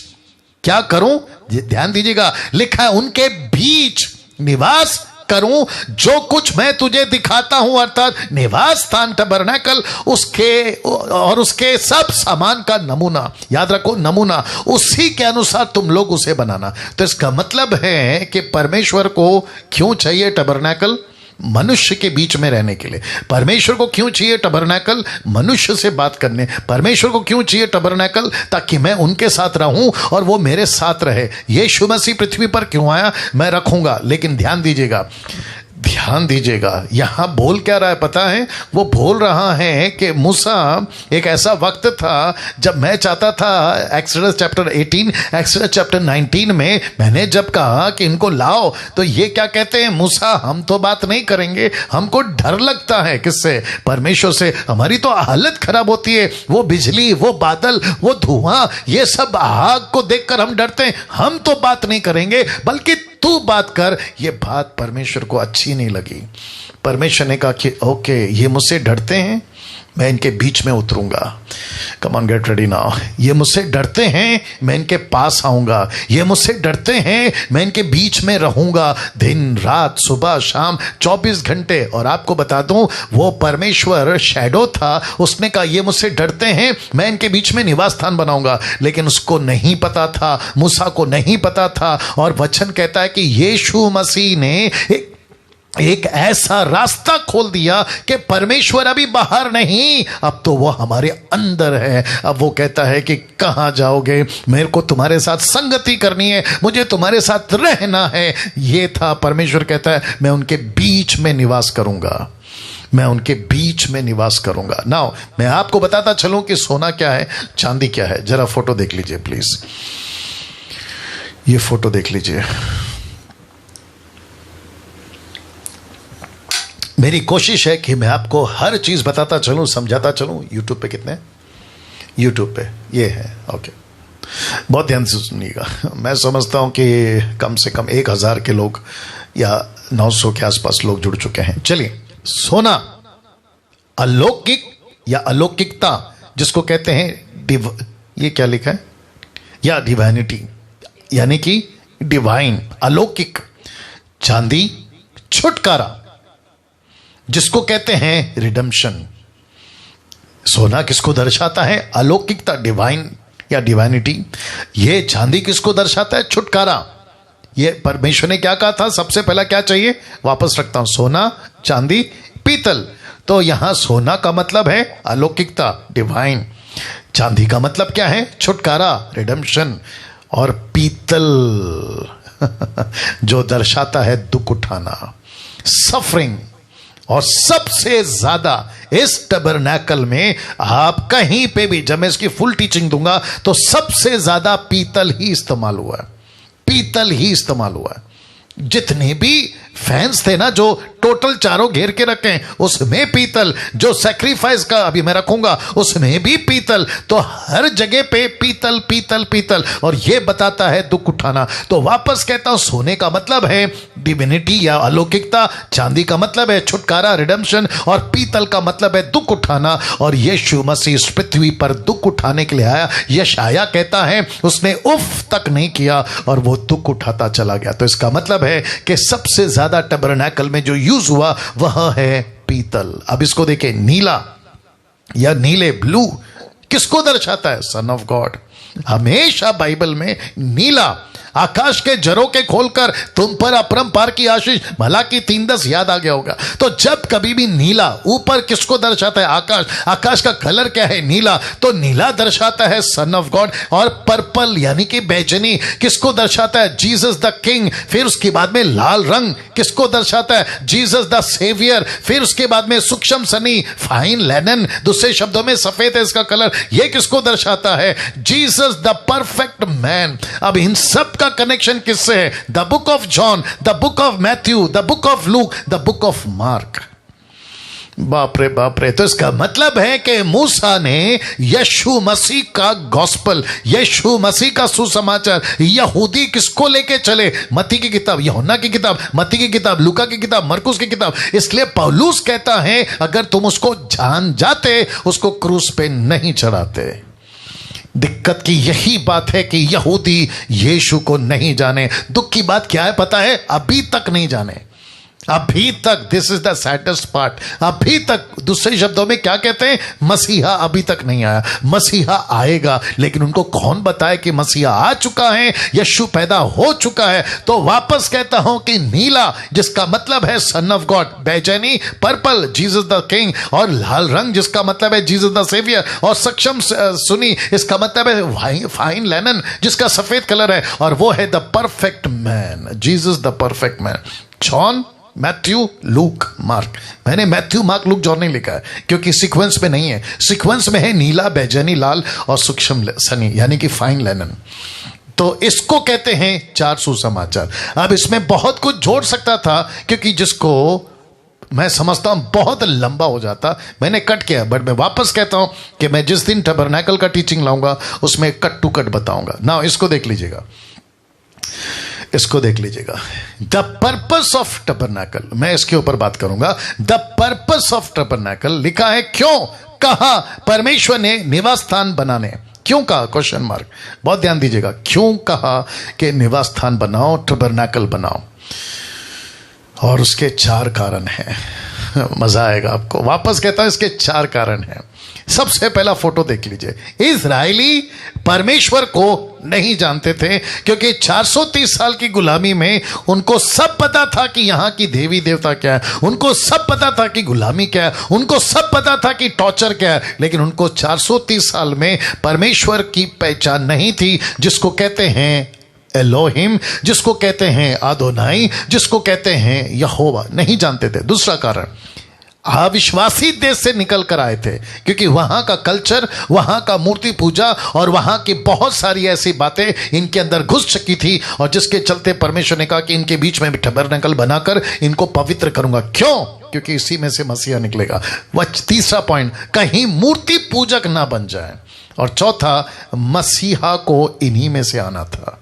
क्या करूं? ध्यान दीजिएगा, लिखा है उनके बीच निवास करूं। जो कुछ मैं तुझे दिखाता हूं, अर्थात निवास स्थान टैबरनैकल, उसके और उसके सब सामान का नमूना, याद रखो नमूना, उसी के अनुसार तुम लोग उसे बनाना। तो इसका मतलब है कि परमेश्वर को क्यों चाहिए टैबरनैकल? मनुष्य के बीच में रहने के लिए। परमेश्वर को क्यों चाहिए टैबरनैकल? मनुष्य से बात करने। परमेश्वर को क्यों चाहिए टैबरनैकल? ताकि मैं उनके साथ रहूं और वो मेरे साथ रहे। यीशु मसीह पृथ्वी पर क्यों आया? मैं रखूंगा। लेकिन ध्यान दीजिएगा, यहां बोल क्या रहा है पता है? वो बोल रहा है कि मूसा, एक ऐसा वक्त था जब मैं चाहता था, एक्सोडस चैप्टर 18, एक्सोडस चैप्टर 19 में मैंने जब कहा कि इनको लाओ, तो ये क्या कहते हैं? मूसा, हम तो बात नहीं करेंगे, हमको डर लगता है। किससे? परमेश्वर से। हमारी तो हालत खराब होती है, वो बिजली, वो बादल, वो धुआं, ये सब आग को देखकर हम डरते हैं, हम तो बात नहीं करेंगे, बल्कि तू बात कर। ये बात परमेश्वर को अच्छी नहीं लगी। परमेश्वर ने कहा कि ओके, ये मुझसे डरते हैं, मैं इनके बीच में उतरूंगा। Come on, get ready now. ये मुझसे डरते हैं, मैं इनके पास आऊंगा। ये मुझसे डरते हैं, मैं इनके बीच में रहूंगा, दिन रात, सुबह शाम, 24 घंटे। और आपको बता दूं, वो परमेश्वर शैडो था, उसने कहा ये मुझसे डरते हैं, मैं इनके बीच में निवास स्थान बनाऊंगा। लेकिन उसको नहीं पता था, मूसा को नहीं पता था। और वचन कहता है कि यीशु मसीह ने एक ऐसा रास्ता खोल दिया कि परमेश्वर अभी बाहर नहीं, अब तो वो हमारे अंदर है। अब वो कहता है कि कहां जाओगे? मेरे को तुम्हारे साथ संगति करनी है, मुझे तुम्हारे साथ रहना है। ये था, परमेश्वर कहता है मैं उनके बीच में निवास करूंगा, मैं उनके बीच में निवास करूंगा। नाउ मैं आपको बताता चलूं कि सोना क्या है, चांदी क्या है। जरा फोटो देख लीजिए प्लीज, ये फोटो देख लीजिए। मेरी कोशिश है कि मैं आपको हर चीज बताता चलूं, समझाता चलूं। यूट्यूब पे कितने? यूट्यूब पे ये है, ओके। बहुत ध्यान से सुनिएगा। मैं समझता हूं कि कम से कम 1000 के लोग या 900 के आसपास लोग जुड़ चुके हैं। चलिए, सोना अलौकिक या अलौकिकता, जिसको कहते हैं ये क्या लिखा है? या डिवाइनिटी, यानी कि डिवाइन, अलौकिक। चांदी छुटकारा, जिसको कहते हैं रिडेम्पशन। सोना किसको दर्शाता है? अलौकिकता, डिवाइन या डिवाइनिटी। ये चांदी किसको दर्शाता है? छुटकारा। ये परमेश्वर ने क्या कहा था? सबसे पहला क्या चाहिए? वापस रखता हूं, सोना, चांदी, पीतल। तो यहां सोना का मतलब है अलौकिकता, डिवाइन। चांदी का मतलब क्या है? छुटकारा, रिडेम्पशन। और पीतल जो दर्शाता है दुख उठाना, सफरिंग। और सबसे ज्यादा इस टैबरनैकल में आप कहीं पे भी, जब मैं इसकी फुल टीचिंग दूंगा, तो सबसे ज्यादा पीतल ही इस्तेमाल हुआ है, पीतल ही इस्तेमाल हुआ है। जितने भी फैंस थे ना जो टोटल चारों घेर के रखे, उसमें पीतल, जो सैक्रिफाइस का अभी मैं रखूंगा उसमें भी पीतल। तो हर जगह पे पीतल पीतल पीतल, और ये बताता है दुख उठाना। तो वापस कहता हूं, सोने का मतलब है डिविनिटी या अलौकिकता, चांदी का मतलब है छुटकारा रिडेम्पशन, और पीतल का मतलब है दुख उठाना। और यीशु मसीह इस पृथ्वी पर दुख उठाने के लिए आया। यशाया कहता है उसने उफ तक नहीं किया और वो दुख उठाता चला गया। तो इसका मतलब है कि सबसे ज्यादा टबरनैकल में जो यूज हुआ वह है पीतल। अब इसको देखें, नीला या नीले, ब्लू किसको दर्शाता है? Son of God. हमेशा बाइबल में नीला, आकाश के झरोखे खोलकर तुम पर अपरंपार की आशीष, मलाकी 3:10 याद आ गया होगा। तो जब कभी भी नीला ऊपर किसको दर्शाता है? आकाश। आकाश का कलर क्या है? नीला। तो नीला दर्शाता है सन ऑफ गॉड। और पर्पल यानी कि बैजनी किसको दर्शाता है? Jesus the king. फिर उसके बाद में लाल रंग किसको दर्शाता है? Jesus the saviour. फिर उसके बाद में सूक्ष्म सनी, फाइन लेनन, दूसरे शब्दों में सफेद है इसका कलर, ये किसको दर्शाता है? Jesus the perfect man. अब इन सब का कनेक्शन किससे है? The book of John, the book of Matthew, the book of look, the book of mark. बाप रे बाप रे। तो इसका मतलब है कि मूसा ने यीशु मसीह का गॉस्पल, यीशु मसीह का सुसमाचार, यहूदी किसको लेके चले? मत्ती की किताब, यूहन्ना की किताब, मत्ती की किताब, लूका की किताब, मरकुस की किताब। इसलिए पौलुस कहता है अगर तुम उसको जान जाते, उसको क्रूस पे नहीं चढ़ाते। दिक्कत की यही बात है कि यहूदी यीशु को नहीं जाने। दुख की बात क्या है पता है? अभी तक नहीं जाने, अभी तक। This is the saddest part. अभी तक, दूसरे शब्दों में क्या कहते हैं? मसीहा अभी तक नहीं आया। मसीहा आएगा, लेकिन उनको कौन बताए कि मसीहा आ चुका है, यीशु पैदा हो चुका है? तो वापस कहता हूं कि नीला जिसका मतलब है सन ऑफ गॉड, बैजनी पर्पल जीसस द किंग, और लाल रंग जिसका मतलब है जीसस द सेवियर, और सक्षम सुनी इसका मतलब है फाइन लेनन जिसका सफेद कलर है, और वो है the perfect man, Jesus the perfect man. John, Matthew, look, mark. मैंने मैथ्यू, मार्क, लूक, जॉन नहीं लिखा है क्योंकि सीक्वेंस में नहीं है। सीक्वेंस में है नीला, बैजनी, लाल और सूक्ष्म सनी यानी कि फाइन लेनन। तो इसको कहते हैं 4 सुसमाचार। अब इसमें बहुत कुछ जोड़ सकता था क्योंकि जिसको मैं समझता हूं बहुत लंबा हो जाता, मैंने कट किया। बट मैं वापस कहता हूं कि मैं जिस दिन टबरनैकल का टीचिंग लाऊंगा उसमें कट टू कट बताऊंगा ना। इसको देख लीजिएगा, इसको देख लीजिएगा। द पर्पस ऑफ टबरनैकल, मैं इसके ऊपर बात करूंगा। द पर्पस ऑफ टबरनैकल लिखा है, क्यों कहा परमेश्वर ने निवास स्थान बनाने, क्यों कहा? Question mark. बहुत ध्यान दीजिएगा, क्यों कहा कि निवास स्थान बनाओ, टबरनैकल बनाओ? और उसके 4 कारण हैं। मजा आएगा आपको। वापस कहता हूं इसके 4 कारण हैं। सबसे पहला फोटो देख लीजिए। इजरायली परमेश्वर को नहीं जानते थे क्योंकि 430 साल की गुलामी में उनको सब पता था कि यहां की देवी देवता क्या है, उनको सब पता था कि गुलामी क्या है, उनको सब पता था कि टॉर्चर क्या है, लेकिन उनको 430 साल में परमेश्वर की पहचान नहीं थी, जिसको कहते हैं एलोहिम, जिसको कहते हैं आदोनाई, जिसको कहते हैं यहोवा। नहीं जानते थे। दूसरा कारण, अविश्वासी देश से निकल कर आए थे क्योंकि वहां का कल्चर, वहां का मूर्ति पूजा और वहां की बहुत सारी ऐसी बातें इनके अंदर घुस चुकी थी, और जिसके चलते परमेश्वर ने कहा कि इनके बीच में टबरनैकल बनाकर इनको पवित्र करूंगा। क्यों? क्योंकि इसी में से मसीहा निकलेगा। वह तीसरा पॉइंट, कहीं मूर्ति पूजक ना बन जाए। और चौथा, मसीहा को इन्हीं में से आना था।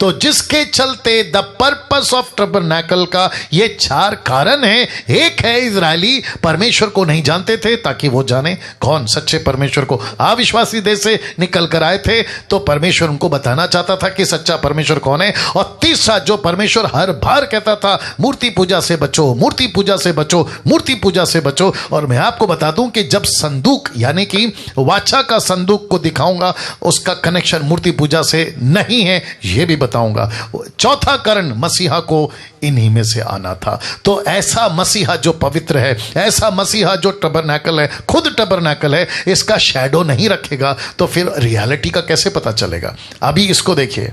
तो जिसके चलते द पर्पस ऑफ टबरनैकल का ये 4 कारण है। एक है इजरायली परमेश्वर को नहीं जानते थे ताकि वो जाने कौन? सच्चे परमेश्वर को। अविश्वासी देश से निकल कर आए थे तो परमेश्वर उनको बताना चाहता था कि सच्चा परमेश्वर कौन है। और तीसरा, जो परमेश्वर हर बार कहता था मूर्ति पूजा से बचो, मूर्ति पूजा से बचो, मूर्ति पूजा से बचो। और मैं आपको बता दूं कि जब संदूक यानी कि वाचा का संदूक को दिखाऊंगा उसका कनेक्शन मूर्ति पूजा से नहीं है, यह भी बताऊंगा। चौथा कारण, मसीहा को इन्हीं में से आना था। तो ऐसा मसीहा जो पवित्र है, ऐसा मसीहा जो टबरनैकल है, खुद टबरनैकल है, इसका शैडो नहीं रखेगा तो फिर रियलिटी का कैसे पता चलेगा? अभी इसको देखिए,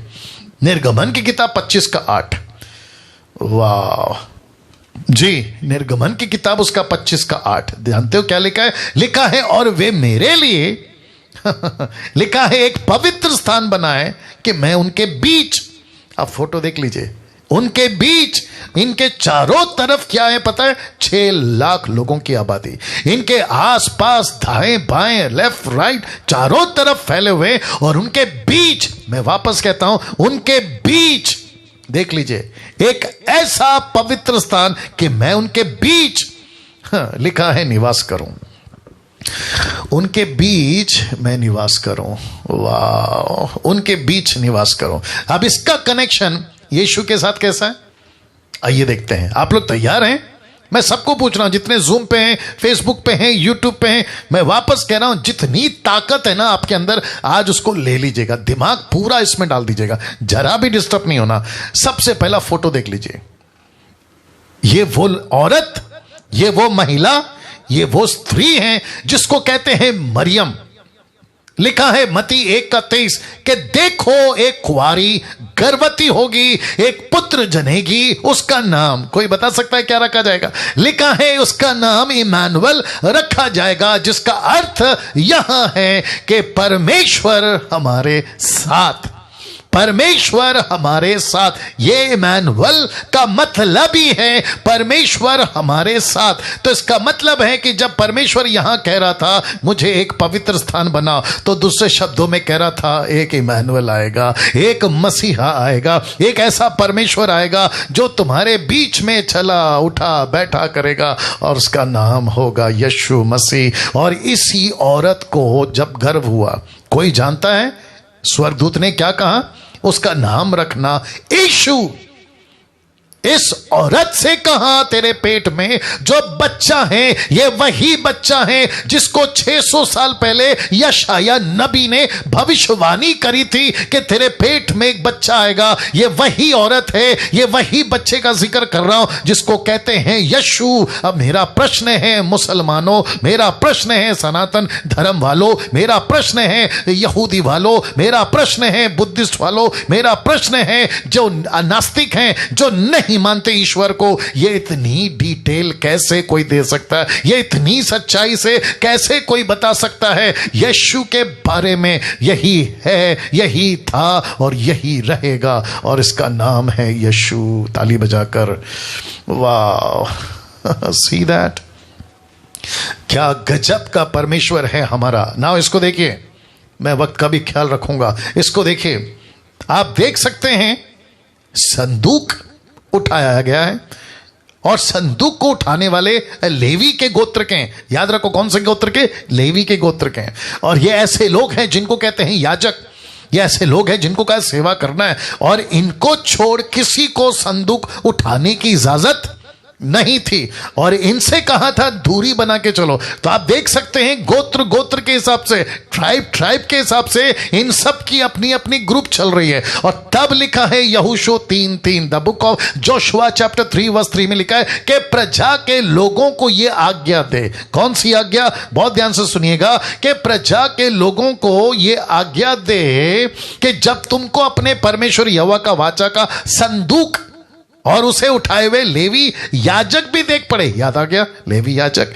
निर्गमन की किताब 25:8। वाह जी, निर्गमन की किताब उसका 25:8। जानते हो क्या लिखा है? लिखा है, और वे मेरे लिए लिखा है एक पवित्र स्थान बनाए कि मैं उनके बीच। अब फोटो देख लीजिए, उनके बीच, इनके चारों तरफ क्या है पता है? 6 लाख लोगों की आबादी, इनके आसपास दाएं बाएं लेफ्ट राइट चारों तरफ फैले हुए, और उनके बीच, मैं वापस कहता हूं, उनके बीच देख लीजिए एक ऐसा पवित्र स्थान कि मैं उनके बीच, लिखा है निवास करूं, उनके बीच मैं निवास करूं। वाह, उनके बीच निवास करूं। अब इसका कनेक्शन यीशु के साथ कैसा है, आइए देखते हैं। आप लोग तैयार हैं? मैं सबको पूछ रहा हूं, जितने जूम पे हैं, फेसबुक पे हैं, यूट्यूब पे हैं, मैं वापस कह रहा हूं, जितनी ताकत है ना आपके अंदर, आज उसको ले लीजिएगा, दिमाग पूरा इसमें डाल दीजिएगा, जरा भी डिस्टर्ब नहीं होना। सबसे पहला फोटो देख लीजिए, ये वो औरत, ये वो महिला, ये वो स्त्री है जिसको कहते हैं मरियम। लिखा है मत्ती 1:23 कि देखो एक कुंवारी गर्भवती होगी, एक पुत्र जनेगी, उसका नाम, कोई बता सकता है क्या रखा जाएगा? लिखा है उसका नाम इमानुएल रखा जाएगा, जिसका अर्थ यहां है कि परमेश्वर हमारे साथ, परमेश्वर हमारे साथ। ये इमानुएल का मतलब ही है परमेश्वर हमारे साथ। तो इसका मतलब है कि जब परमेश्वर यहां कह रहा था मुझे एक पवित्र स्थान बना, तो दूसरे शब्दों में कह रहा था एक इमानुएल आएगा, एक मसीहा आएगा, एक ऐसा परमेश्वर आएगा जो तुम्हारे बीच में चला उठा बैठा करेगा, और उसका नाम होगा यीशु मसीह। और इसी औरत को जब गर्भ हुआ, कोई जानता है स्वर्गदूत ने क्या कहा? उसका नाम रखना यीशु। इस औरत से कहा तेरे पेट में जो बच्चा है, ये वही बच्चा है जिसको 600 साल पहले यशाया नबी ने भविष्यवाणी करी थी कि तेरे पेट में एक बच्चा आएगा। ये वही औरत है, ये वही बच्चे का जिक्र कर रहा हूं जिसको कहते हैं यीशु। अब मेरा प्रश्न है मुसलमानों, मेरा प्रश्न है सनातन धर्म वालों, मेरा प्रश्न है यहूदी वालों, मेरा प्रश्न है बुद्धिस्ट वालों, मेरा प्रश्न है जो नास्तिक हैं, जो नहीं मानते ईश्वर को, ये इतनी डिटेल कैसे कोई दे सकता है? ये इतनी सच्चाई से कैसे कोई बता सकता है? यीशु के बारे में यही है, यही था और यही रहेगा, और इसका नाम है यीशु। ताली बजाकर वाह, सी दैट, क्या गजब का परमेश्वर है हमारा। नाउ इसको देखिए, मैं वक्त का भी ख्याल रखूंगा। इसको देखिए, आप देख सकते हैं संदूक उठाया गया है, और संदूक को उठाने वाले लेवी के गोत्र के हैं। याद रखो कौन से गोत्र के? लेवी के गोत्र के हैं। और ये ऐसे लोग हैं जिनको कहते हैं याजक, ये ऐसे लोग हैं जिनको कहा सेवा करना है, और इनको छोड़ किसी को संदूक उठाने की इजाजत नहीं थी, और इनसे कहा था दूरी बना के चलो। तो आप देख सकते हैं गोत्र गोत्र के हिसाब से, ट्राइब ट्राइब के हिसाब से इन सब की अपनी अपनी ग्रुप चल रही है। और तब लिखा है यहोशू 3:3, the book of Joshua chapter 3:3 में लिखा है कि प्रजा के लोगों को यह आज्ञा दे। कौन सी आज्ञा? बहुत ध्यान से सुनिएगा, कि प्रजा के लोगों को यह आज्ञा दे कि जब तुमको अपने परमेश्वर यहोवा का वाचा का संदूक और उसे उठाए हुए लेवी याजक भी देख पड़े, याद आ गया लेवी याजक,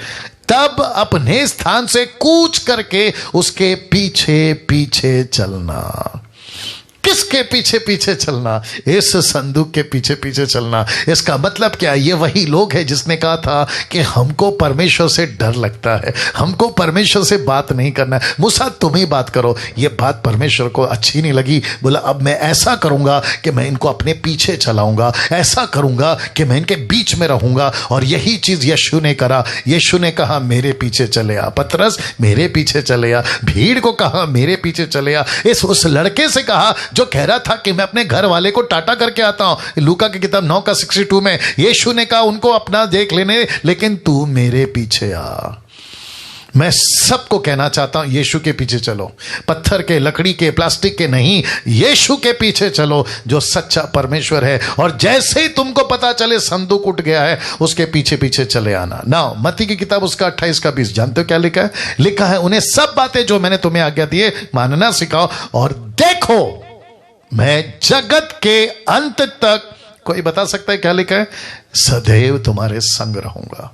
तब अपने स्थान से कूच करके उसके पीछे पीछे चलना। किसके पीछे पीछे चलना? इस संदूक के पीछे पीछे चलना। इसका मतलब क्या? ये वही लोग हैं जिसने कहा था कि हमको परमेश्वर से डर लगता है, हमको परमेश्वर से बात नहीं करना है, मूसा तुम ही बात करो। ये बात परमेश्वर को अच्छी नहीं लगी। बोला अब मैं ऐसा करूंगा कि मैं इनको अपने पीछे चलाऊंगा, ऐसा करूंगा कि मैं इनके बीच में रहूंगा। और यही चीज यीशु ने करा। यीशु ने कहा मेरे पीछे चले आ, पतरस मेरे पीछे चले आ, भीड़ को कहा मेरे पीछे चले आ। उस लड़के से कहा जो कह रहा था कि मैं अपने घर वाले को टाटा करके आता हूं, लूका की किताब 9:62 में यीशु ने कहा उनको अपना देख लेने, लेकिन तू मेरे पीछे आ। मैं सबको कहना चाहता हूं यीशु के पीछे चलो, पत्थर के, लकड़ी के, प्लास्टिक के नहीं, यीशु के पीछे चलो जो सच्चा परमेश्वर है। और जैसे ही तुमको पता चले संदूक उठ गया है, उसके पीछे पीछे चले आना। ना मत्ती की किताब उसका 28:20 जानते हो क्या लिखा है? लिखा है उन्हें सब बातें जो मैंने तुम्हें आज्ञा दी है मानना सिखाओ, और देखो मैं जगत के अंत तक, कोई बता सकता है क्या लिखा है? सदैव तुम्हारे संग रहूंगा।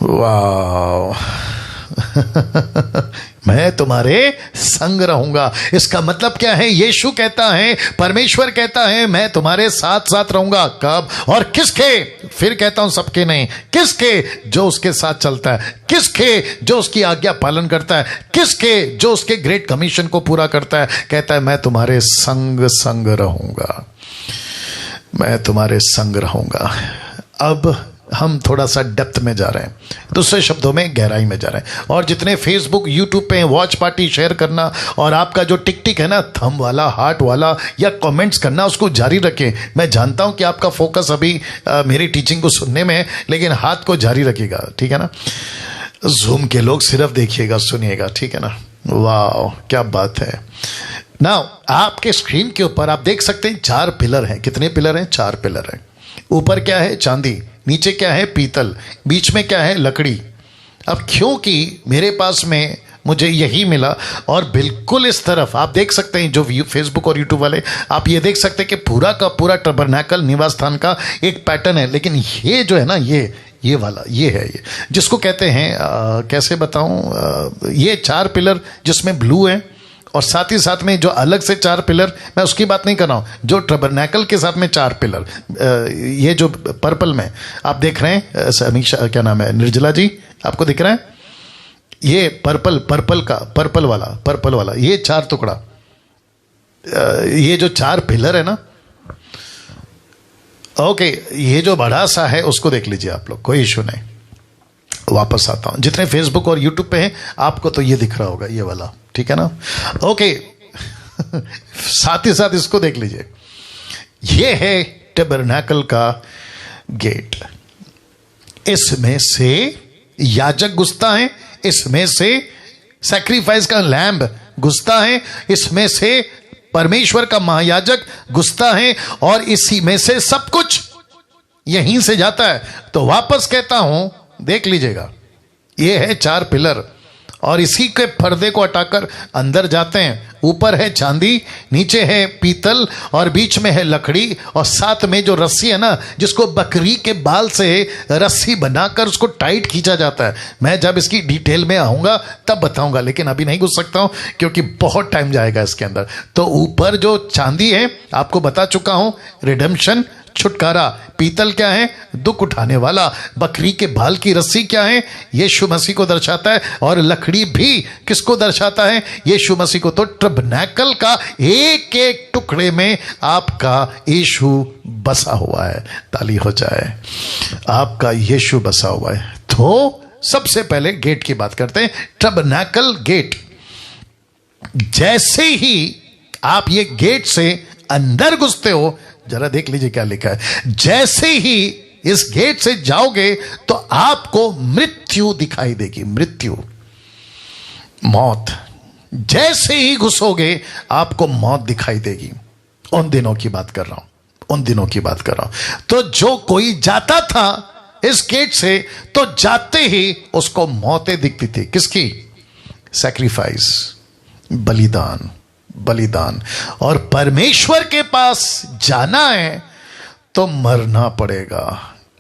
वाह मैं तुम्हारे संग रहूंगा। इसका मतलब क्या है? यीशु कहता है, परमेश्वर कहता है, मैं तुम्हारे साथ साथ रहूंगा। कब और किसके? फिर कहता हूं सबके नहीं, किसके? जो उसके साथ चलता है। किसके? जो उसकी आज्ञा पालन करता है। किसके? जो उसके ग्रेट कमीशन को पूरा करता है। कहता है मैं तुम्हारे संग संग रहूंगा, मैं तुम्हारे संग रहूंगा। अब हम थोड़ा सा डेप्थ में जा रहे हैं, दूसरे शब्दों में गहराई में जा रहे हैं। और जितने फेसबुक यूट्यूब पे वॉच पार्टी शेयर करना, और आपका जो टिक टिक है ना, थंब वाला, हार्ट वाला, या कमेंट्स करना, उसको जारी रखें। मैं जानता हूं कि आपका फोकस अभी मेरी टीचिंग को सुनने में है, लेकिन हाथ को जारी रखिएगा, ठीक है ना। जूम के लोग सिर्फ देखिएगा, सुनिएगा, ठीक है ना। वाह क्या बात है। नाउ आपके स्क्रीन के ऊपर आप देख सकते हैं 4 पिलर हैं। कितने पिलर हैं? 4 पिलर हैं। ऊपर क्या है? चांदी। नीचे क्या है? पीतल। बीच में क्या है? लकड़ी। अब क्योंकि मेरे पास में मुझे यही मिला, और बिल्कुल इस तरफ आप देख सकते हैं, जो फेसबुक और यूट्यूब वाले, आप ये देख सकते हैं कि पूरा का पूरा टबरनैकल निवास स्थान का एक पैटर्न है। लेकिन ये जो है ना, ये वाला, ये है, ये जिसको कहते हैं कैसे बताऊं, ये 4 पिलर जिसमें ब्लू है, और साथ ही साथ में जो अलग से 4 पिलर, मैं उसकी बात नहीं कर रहा हूँ, जो टबरनैकल के साथ में 4 पिलर, ये जो पर्पल में आप देख रहे हैं, समीक्षा क्या नाम है, निर्जला जी, आपको दिख रहा है ये पर्पल वाला, ये 4 टुकड़ा, ये जो 4 पिलर है ना, ओके, ये जो बड़ा सा है उसको देख लीजिए आप लोग, कोई इशू नहीं। वापस आता हूं, जितने फेसबुक और यूट्यूब पे हैं आपको तो ये दिख रहा होगा, ये वाला, ठीक है ना, ओके। साथ ही साथ इसको देख लीजिए, ये है टबरनैकल का गेट। इसमें से याजक घुसता है, इसमें से सैक्रिफाइस का लैम्ब घुसता है, इसमें से परमेश्वर का महायाजक घुसता है, और इसी में से सब कुछ यहीं से जाता है। तो वापस कहता हूं, देख लीजिएगा, ये है 4 पिलर, और इसी के पर्दे को हटाकर अंदर जाते हैं। ऊपर है चांदी, नीचे है पीतल, और बीच में है लकड़ी, और साथ में जो रस्सी है ना, जिसको बकरी के बाल से रस्सी बनाकर उसको टाइट खींचा जाता है। मैं जब इसकी डिटेल में आऊंगा तब बताऊंगा, लेकिन अभी नहीं घुस सकता हूं क्योंकि बहुत टाइम जाएगा इसके अंदर। तो ऊपर जो चांदी है आपको बता चुका हूं, रिडेम्पशन, छुटकारा। पीतल क्या है? दुख उठाने वाला। बकरी के बाल की रस्सी क्या है? यीशु मसीह को दर्शाता है। और लकड़ी भी किसको दर्शाता है? यीशु मसीह को। तो टबरनैकल का एक एक टुकड़े में आपका यीशु बसा हुआ है। ताली हो जाए, आपका यीशु बसा हुआ है। तो सबसे पहले गेट की बात करते हैं, टबरनैकल गेट। जैसे ही आप ये गेट से अंदर घुसते हो, जरा देख लीजिए क्या लिखा है, जैसे ही इस गेट से जाओगे तो आपको मृत्यु दिखाई देगी। मृत्यु, मौत। जैसे ही घुसोगे आपको मौत दिखाई देगी। उन दिनों की बात कर रहा हूं, उन दिनों की बात कर रहा हूं। तो जो कोई जाता था इस गेट से, तो जाते ही उसको मौतें दिखती थी। किसकी? सैक्रिफाइस, बलिदान, बलिदान। और परमेश्वर के पास जाना है तो मरना पड़ेगा,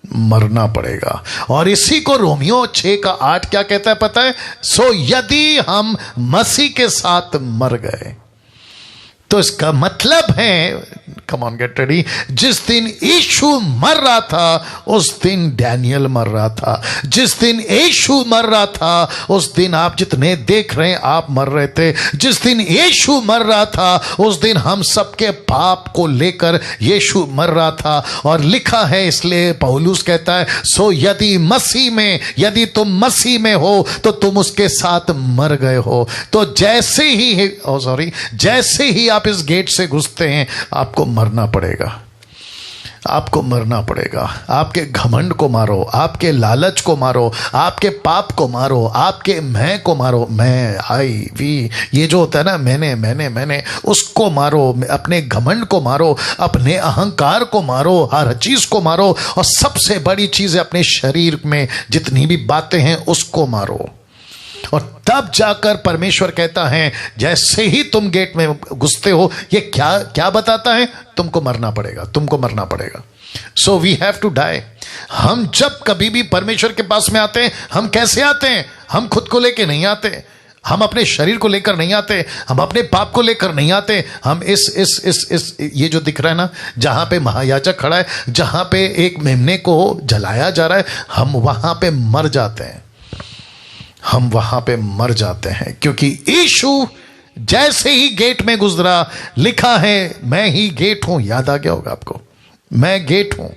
मरना पड़ेगा। और इसी को रोमियो 6:8 क्या कहता है पता है? सो यदि हम मसीह के साथ मर गए, तो इसका मतलब है, कम ऑन गेट रेडी, जिस दिन यीशु मर रहा था उस दिन डैनियल मर रहा था। जिस दिन यीशु मर रहा था उस दिन आप जितने देख रहे हैं आप मर रहे थे। जिस दिन यीशु मर रहा था उस दिन हम सबके पाप को लेकर यीशु मर रहा था। और लिखा है, इसलिए पौलुस कहता है, सो यदि मसीह में, यदि तुम मसीह में हो तो तुम उसके साथ मर गए हो। तो जैसे ही जैसे ही आप इस गेट से घुसते हैं आपको मरना पड़ेगा, आपको मरना पड़ेगा। आपके घमंड को मारो, आपके लालच को मारो, आपके पाप को मारो, आपके मैं को मारो। मैं, आई, वी, ये जो होता है ना, मैंने, उसको मारो। अपने घमंड को मारो, अपने अहंकार को मारो, हर चीज को मारो। और सबसे बड़ी चीज है अपने शरीर में जितनी भी बातें हैं उसको मारो। और तब जाकर परमेश्वर कहता है, जैसे ही तुम गेट में घुसते हो, ये क्या क्या बताता है? तुमको मरना पड़ेगा, तुमको मरना पड़ेगा। So we have to die. हम जब कभी भी परमेश्वर के पास में आते हैं, हम कैसे आते हैं? हम खुद को लेके नहीं आते। हम अपने शरीर को लेकर नहीं आते, हम अपने पाप को लेकर नहीं आते। हम इस ये जो दिख रहा है ना, जहां पे महायाजक खड़ा है, जहां पे एक मेमने को जलाया जा रहा है, हम वहां पे मर जाते हैं। हम वहां पे मर जाते हैं क्योंकि यीशु जैसे ही गेट में गुजरा, लिखा है मैं ही गेट हूं। याद आ गया होगा आपको, मैं गेट हूं।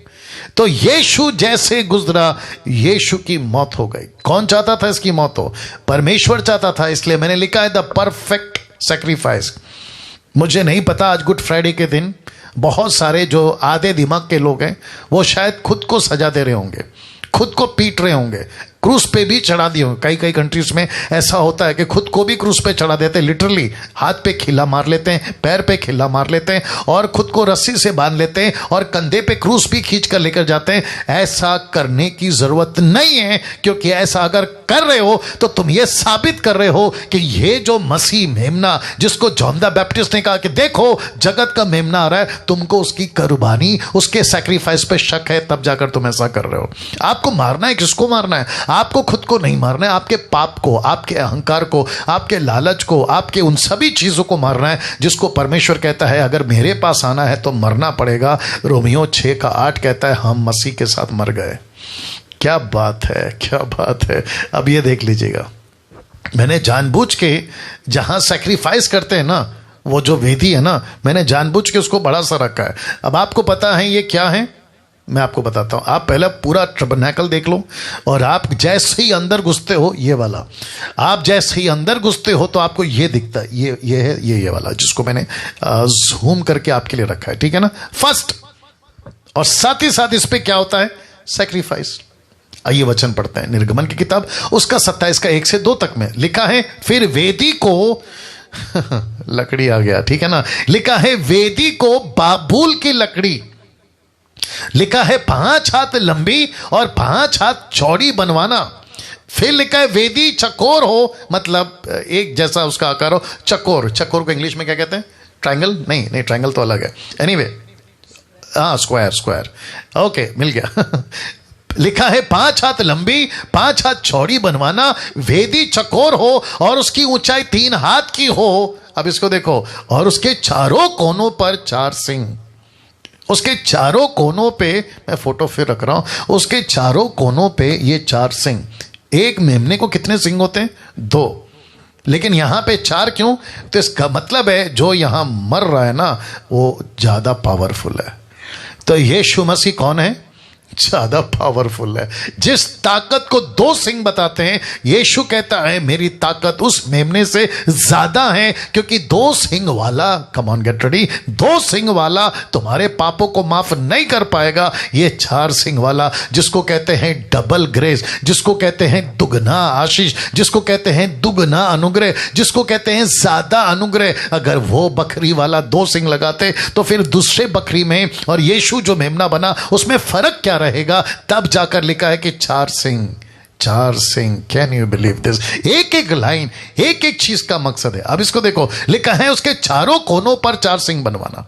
तो यीशु जैसे गुजरा, यीशु की मौत हो गई। कौन चाहता था इसकी मौत हो? परमेश्वर चाहता था। इसलिए मैंने लिखा है द परफेक्ट सैक्रिफाइस। मुझे नहीं पता, आज गुड फ्राइडे के दिन बहुत सारे जो आधे दिमाग के लोग हैं वो शायद खुद को सजा दे रहे होंगे, खुद को पीट रहे होंगे, क्रूस पे भी चढ़ा दिए होंगे। कई कई कंट्रीज में ऐसा होता है कि खुद को भी क्रूस पे चढ़ा देते हैं। लिटरली हाथ पे खिल्ला मार लेते हैं, पैर पे खिल्ला मार लेते हैं और खुद को रस्सी से बांध लेते हैं और कंधे पे क्रूस भी खींच कर लेकर जाते हैं। ऐसा करने की जरूरत नहीं है, क्योंकि ऐसा अगर कर रहे हो तो तुम ये साबित कर रहे हो कि ये जो मसीह मेमना, जिसको जॉन द बैप्टिस्ट ने कहा कि देखो जगत का मेमना आ रहा है, तुमको उसकी कुर्बानी, उसके सैक्रिफाइस पे शक है, तब जाकर तुम ऐसा कर रहे हो। आपको मारना है, किसको मारना है? आपको खुद को नहीं मारना है, आपके पाप को, आपके अहंकार को, आपके लालच को, आपके उन सभी चीजों को मारना है जिसको परमेश्वर कहता है अगर मेरे पास आना है तो मरना पड़ेगा। रोमियो 6:8 कहता है हम मसीह के साथ मर गए। क्या बात है, क्या बात है। अब ये देख लीजिएगा, मैंने जानबूझ के जहां सैक्रिफाइस करते हैं ना, वो जो वेदी है ना, मैंने जानबूझ के उसको बड़ा सा रखा है। अब आपको पता है ये क्या है? मैं आपको बताता हूं। आप पहले पूरा टबरनेकल देख लो और आप जैसे ही अंदर घुसते हो, ये वाला, आप जैसे ही अंदर घुसते हो तो आपको ये दिखता है, ये है ये वाला, जिसको मैंने जूम करके आपके लिए रखा है, ठीक है ना, फर्स्ट। और साथ ही साथ इस पे क्या होता है? सैक्रिफाइस। आइए वचन पढ़ते हैं, निर्गमन की किताब उसका 27 का 1 से 2 तक में लिखा है, फिर वेदी को लकड़ी आ गया, ठीक है ना, लिखा है वेदी को बाबूल की लकड़ी, लिखा है 5 हाथ लंबी और 5 हाथ चौड़ी बनवाना। फिर लिखा है वेदी चकोर हो, मतलब एक जैसा उसका आकार हो। चकोर, चकोर को इंग्लिश में क्या कहते हैं? ट्रायंगल? नहीं, ट्रायंगल तो अलग है। एनीवे, हाँ, स्क्वायर। ओके, मिल गया। लिखा है 5 हाथ लंबी 5 हाथ चौड़ी बनवाना, वेदी चकोर हो और उसकी ऊंचाई 3 हाथ की हो। अब इसको देखो, और उसके चारों कोनों पर 4 सिंह। उसके चारों कोनों पे, मैं फोटो फिर रख रहा हूं, उसके चारों कोनों पे ये 4 सिंह। एक मेमने को कितने सिंह होते हैं? 2, लेकिन यहां पे 4 क्यों? तो इसका मतलब है जो यहां मर रहा है ना, वो ज्यादा पावरफुल है। तो यीशु मसीह कौन है? ज्यादा पावरफुल है। जिस ताकत को 2 सिंह बताते हैं, यीशु कहता है मेरी ताकत उस मेमने से ज्यादा है, क्योंकि 2 सिंह वाला, कम ऑन गेट रेडी, 2 सिंह वाला तुम्हारे पापों को माफ नहीं कर पाएगा। ये 4 सिंह वाला, जिसको कहते हैं डबल ग्रेस, जिसको कहते हैं दुगना आशीष, जिसको कहते हैं दुगना अनुग्रह, जिसको कहते हैं ज्यादा अनुग्रह, अगर वो बकरी वाला 2 सिंह लगाते तो फिर दूसरे बकरी में और यीशु जो मेमना बना उसमें फर्क क्या रहेगा? तब जाकर लिखा है कि 4 Singh, 4 Singh. Can you believe this? एक एक लाइन, एक एक चीज का मकसद है। अब इसको देखो, लिखा है उसके चारों कोनों पर 4 सिंह बनवाना।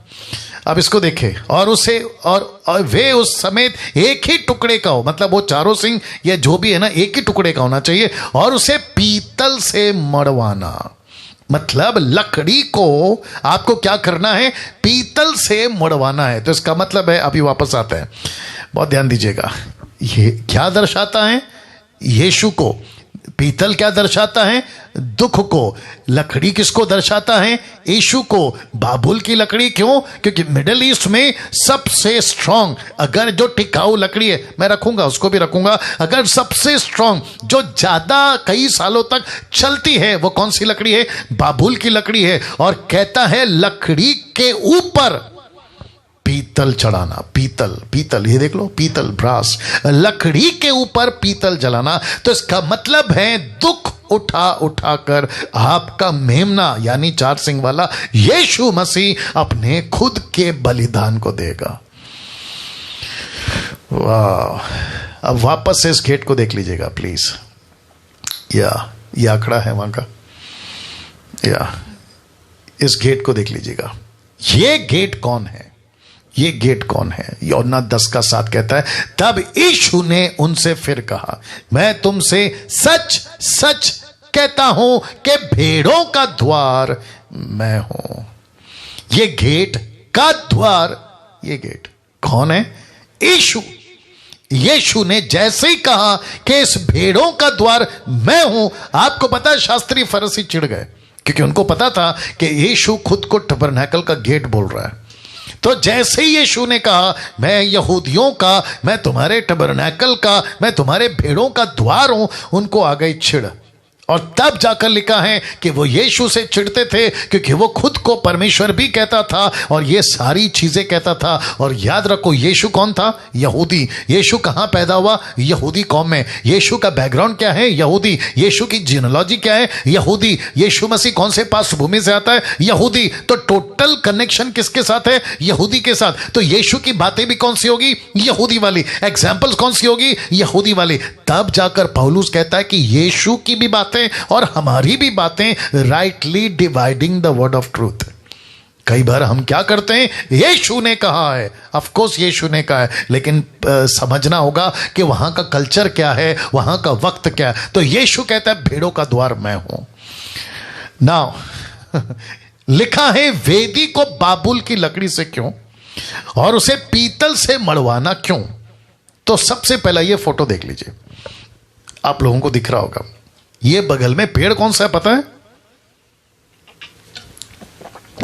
अब इसको देखे, और उसे और वे उस समेत एक ही टुकड़े का हो, मतलब वो चारों सिंह या जो भी है ना, एक ही टुकड़े का होना चाहिए, और उसे पीतल से मड़वाना। मतलब लकड़ी को आपको क्या करना है? पीतल से मड़वाना है। तो इसका मतलब है, अभी वापस आता है, बहुत ध्यान दीजिएगा, ये क्या दर्शाता है? यीशु को। पीतल क्या दर्शाता है? दुख को। लकड़ी किसको दर्शाता है? यीशु को। बाबुल की लकड़ी क्यों? क्योंकि मिडिल ईस्ट में सबसे स्ट्रांग, अगर जो टिकाऊ लकड़ी है, मैं रखूंगा, उसको भी रखूंगा, अगर सबसे स्ट्रांग जो ज्यादा कई सालों तक चलती है, वो कौन सी लकड़ी है? बाबुल की लकड़ी है। और कहता है लकड़ी के ऊपर पीतल चढ़ाना। पीतल, ये देख लो, पीतल, ब्रास, लकड़ी के ऊपर पीतल जलाना। तो इसका मतलब है दुख उठा कर आपका मेमना, यानी 4 सिंह वाला यीशु मसीह अपने खुद के बलिदान को देगा। वाह। अब वापस से इस गेट को देख लीजिएगा प्लीज। ये आंकड़ा है वहां का, इस गेट को देख लीजिएगा। ये गेट कौन है? ये गेट कौन है? यूहन्ना 10:7 कहता है, तब यीशु ने उनसे फिर कहा, मैं तुमसे सच सच कहता हूं कि भेड़ों का द्वार मैं हूं। ये गेट का द्वार, ये गेट कौन है? यीशु। यीशु ने जैसे ही कहा कि इस भेड़ों का द्वार मैं हूं, आपको पता है शास्त्री फरीसी चिढ़ गए, क्योंकि उनको पता था कि यीशु खुद को टबरनैकल का गेट बोल रहा है। तो जैसे ही यीशु ने कहा मैं यहूदियों का, मैं तुम्हारे टबरनैकल का, मैं तुम्हारे भेड़ों का द्वार हूं, उनको आ गई चिढ़। और तब जाकर लिखा है कि वो यीशु से चिढ़ते थे क्योंकि वो खुद को परमेश्वर भी कहता था और ये सारी चीजें कहता था। और याद रखो, यीशु कौन था? यहूदी। यीशु कहां पैदा हुआ? यहूदी कौम में। यीशु का बैकग्राउंड क्या है? यहूदी। यीशु की जीनोलॉजी क्या है? यहूदी। यीशु मसीह कौन से पार्श्वभूमि से आता है? यहूदी। तो टोटल कनेक्शन किसके साथ है? यहूदी के साथ। तो यीशु की बातें भी कौन सी होगी? यहूदी वाली। एग्जाम्पल्स कौन सी होगी? यहूदी वाली। तब जाकर पौलुस कहता है कि यीशु की भी बातें और हमारी भी बातें rightly dividing the word of truth. कई बार हम क्या करते हैं? यीशु ने कहा है, ऑफ कोर्स यीशु ने कहा है, लेकिन समझना होगा कि वहां का कल्चर क्या है, वहां का वक्त क्या है। तो यीशु कहता है भेड़ों का द्वार मैं हूं। नाउ लिखा है वेदी को बाबुल की लकड़ी से क्यों और उसे पीतल से मड़वाना क्यों? तो सबसे पहला ये फोटो देख लीजिए, आप लोगों को दिख रहा होगा। ये बगल में पेड़ कौन सा है पता है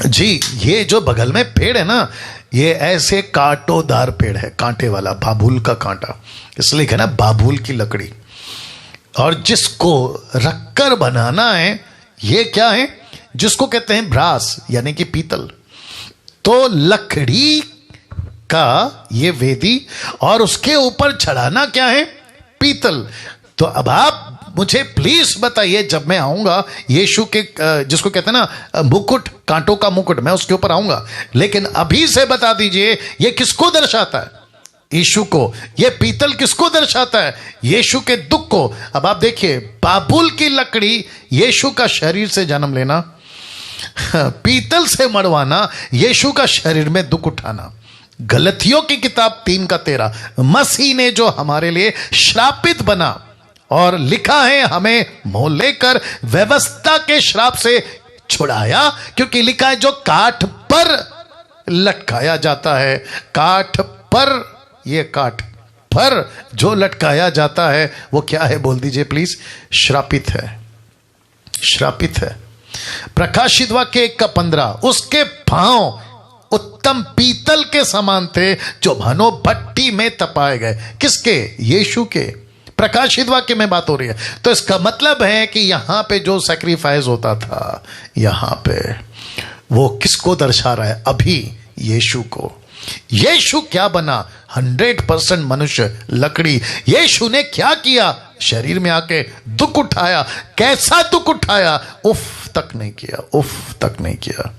जी? ये जो बगल में पेड़ है ना, ये ऐसे कांटोदार पेड़ है, कांटे वाला, बाबुल का कांटा, इसलिए कहना बाबुल की लकड़ी। और जिसको रखकर बनाना है, ये क्या है? जिसको कहते हैं ब्रास, यानी कि पीतल। तो लकड़ी का ये वेदी और उसके ऊपर चढ़ाना क्या है? पीतल। तो अब आप मुझे प्लीज बताइए, जब मैं आऊंगा यीशु के जिसको कहते हैं ना मुकुट, कांटों का मुकुट, मैं उसके ऊपर आऊंगा, लेकिन अभी से बता दीजिए ये किसको दर्शाता है? यीशु को। ये पीतल किसको दर्शाता है? यीशु के दुख को। अब आप देखिए, बाबुल की लकड़ी यीशु का शरीर से जन्म लेना, पीतल से मड़वाना यीशु का शरीर में दुख उठाना। गलतियों की किताब 3:13, मसीह ने जो हमारे लिए श्रापित बना और लिखा है हमें मोह लेकर व्यवस्था के श्राप से छुड़ाया, क्योंकि लिखा है जो काठ पर लटकाया जाता है, काठ पर, ये काठ पर जो लटकाया जाता है वो क्या है? बोल दीजिए प्लीज। श्रापित है, श्रापित है। प्रकाशित वाक्य 1:15, उसके पांव उत्तम पीतल के समान थे जो भानो भट्टी में तपाए गए। किसके? यीशु के। प्रकाशित वाक्य में बात हो रही है। तो इसका मतलब है कि यहां पे जो सैक्रिफाइस होता था, यहां पे वो किसको दर्शा रहा है? अभी यीशु को। यीशु क्या बना? 100% मनुष्य, लकड़ी। यीशु ने क्या किया? शरीर में आके दुख उठाया। कैसा दुख उठाया? उफ तक नहीं किया, उफ तक नहीं किया।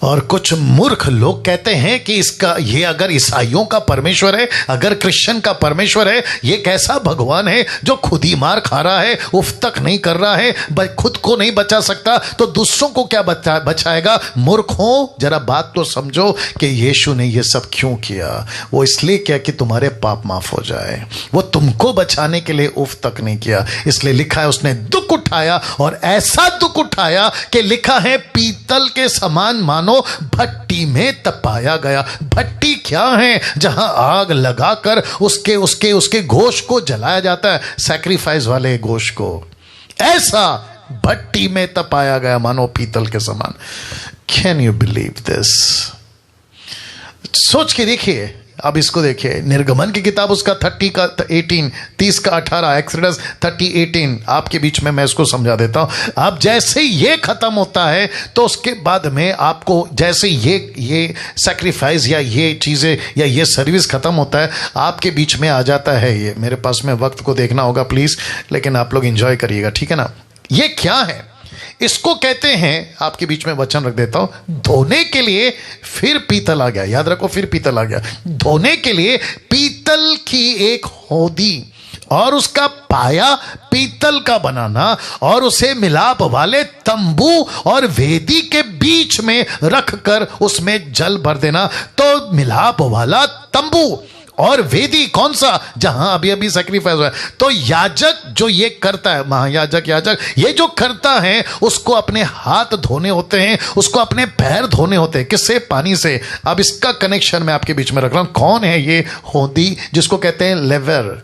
और कुछ मूर्ख लोग कहते हैं कि इसका, ये अगर ईसाइयों का परमेश्वर है, अगर क्रिश्चियन का परमेश्वर है, ये कैसा भगवान है जो खुद ही मार खा रहा है, उफ तक नहीं कर रहा है, खुद को नहीं बचा सकता तो दूसरों को क्या बचाएगा? मूर्खों, जरा बात तो समझो कि यीशु ने ये सब क्यों किया। वो इसलिए किया कि तुम्हारे पाप माफ हो जाए। वो तुमको बचाने के लिए उफ तक नहीं किया। इसलिए लिखा है उसने दुख उठाया, और ऐसा दुख उठाया कि लिखा है पीतल के समान मानो भट्टी में तपाया गया। भट्टी क्या है? जहां आग लगाकर उसके गोश्त को जलाया जाता है, सैक्रिफाइस वाले गोश्त को। ऐसा भट्टी में तपाया गया, मानो पीतल के समान। Can you believe this? सोच के देखिए। अब इसको देखिए, निर्गमन की किताब उसका 30 का 18, एक्सोडस 30:18, आपके बीच में मैं इसको समझा देता हूं। अब जैसे ये खत्म होता है तो उसके बाद में आपको जैसे ये सैक्रिफाइस या ये चीजें या ये सर्विस खत्म होता है, आपके बीच में आ जाता है ये। मेरे पास में वक्त को देखना होगा प्लीज, लेकिन आप लोग एंजॉय करिएगा, ठीक है ना? ये क्या है? इसको कहते हैं, आपके बीच में वचन रख देता हूं, धोने के लिए फिर पीतल आ गया। याद रखो, फिर पीतल आ गया। धोने के लिए पीतल की एक होदी और उसका पाया पीतल का बनाना और उसे मिलाप वाले तंबू और वेदी के बीच में रखकर उसमें जल भर देना। तो मिलाप वाला तंबू और वेदी कौन सा, जहां अभी अभी सैक्रिफाइस हुआ है। तो याजक जो ये करता है, महायाजक याजक ये जो करता है, उसको अपने हाथ धोने होते हैं, उसको अपने पैर धोने होते हैं। किससे? पानी से। अब इसका कनेक्शन मैं आपके बीच में रख रहा हूं। कौन है ये होदी जिसको कहते हैं लेवर?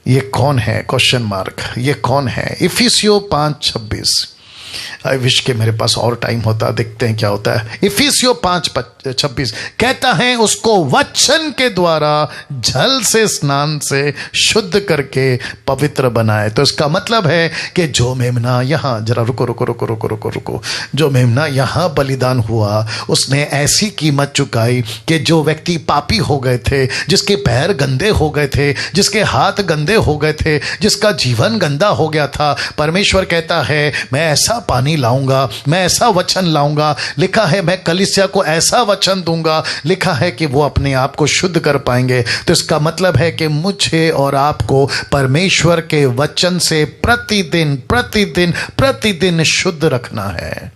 ये कौन है? Question mark. ये कौन है? इफिसियो 5:26। आई विश के मेरे पास और टाइम होता, देखते हैं क्या होता है। इफिसियो 5:26 कहता है, उसको वचन के द्वारा जल से स्नान से शुद्ध करके पवित्र बनाए। तो इसका मतलब है कि जो मेमना यहां, जरा रुको रुको रुको रुको रुको रुको, जो मेमना यहां बलिदान हुआ, उसने ऐसी कीमत चुकाई कि जो व्यक्ति पापी हो गए थे, जिसके पैर गंदे हो गए थे, जिसके हाथ गंदे हो गए थे, जिसका जीवन गंदा हो गया था, परमेश्वर कहता है मैं ऐसा पानी लाऊंगा, मैं ऐसा वचन लाऊंगा। लिखा है मैं कलीसिया को ऐसा वचन दूंगा, लिखा है कि वो अपने आप को शुद्ध कर पाएंगे। तो इसका मतलब है कि मुझे और आपको परमेश्वर के वचन से प्रतिदिन प्रतिदिन प्रतिदिन शुद्ध रखना है।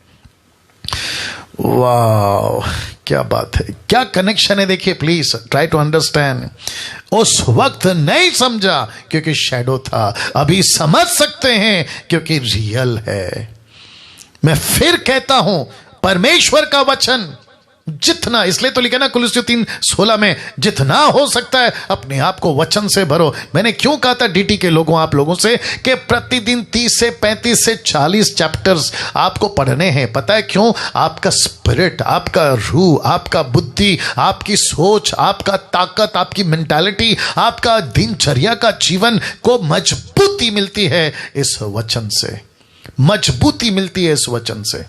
वाह, क्या बात है, क्या कनेक्शन है। देखिए प्लीज ट्राई टू अंडरस्टैंड। उस वक्त नहीं समझा क्योंकि शैडो था, अभी समझ सकते हैं क्योंकि रियल है। मैं फिर कहता हूं, परमेश्वर का वचन जितना, इसलिए तो लिखा ना कुलुस्सियों 3:16 में, जितना हो सकता है अपने आप को वचन से भरो। मैंने क्यों कहा था डीटी के लोगों, आप लोगों से, कि प्रतिदिन 30 से 35 से 40 चैप्टर्स आपको पढ़ने हैं। पता है क्यों? आपका स्पिरिट, आपका रूह, आपका बुद्धि, आपकी सोच, आपका ताकत, आपकी मेंटालिटी, आपका दिनचर्या का जीवन को मजबूती मिलती है इस वचन से। मजबूती मिलती है इस वचन से,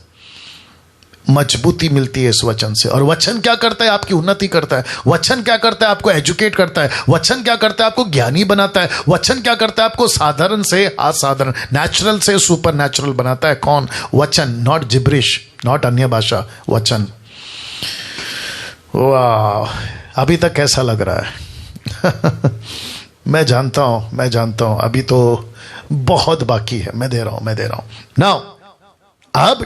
मजबूती मिलती है इस वचन से। और वचन क्या करता है? आपकी उन्नति करता है। वचन क्या करता है? आपको एजुकेट करता है। वचन क्या करता है? आपको ज्ञानी बनाता है। वचन क्या करता है? आपको साधारण से असाधारण, नेचुरल से सुपर नेचुरल बनाता है। कौन? वचन। नॉट जिब्रिश, नॉट अन्य भाषा, वचन। वाह, अभी तक कैसा लग रहा है? मैं जानता हूं अभी तो बहुत बाकी है। मैं दे रहा हूं नाउ। अब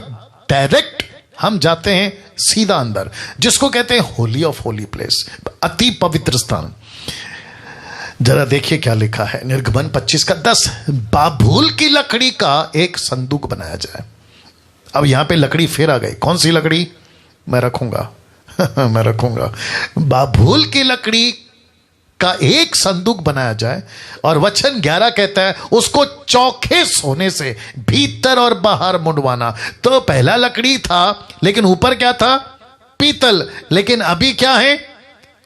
डायरेक्ट हम जाते हैं सीधा अंदर, जिसको कहते हैं होली ऑफ होली प्लेस, अति पवित्र स्थान। जरा देखिए क्या लिखा है निर्गमन 25:10। बाबूल की लकड़ी का एक संदूक बनाया जाए। अब यहां पे लकड़ी फिर आ गई। कौन सी लकड़ी? मैं रखूंगा मैं रखूंगा। बाबूल की लकड़ी का एक संदूक बनाया जाए। और वचन 11 कहता है उसको चौखे सोने से भीतर और बाहर मुड़वाना। तो पहला लकड़ी था, लेकिन ऊपर क्या था? पीतल। लेकिन अभी क्या है?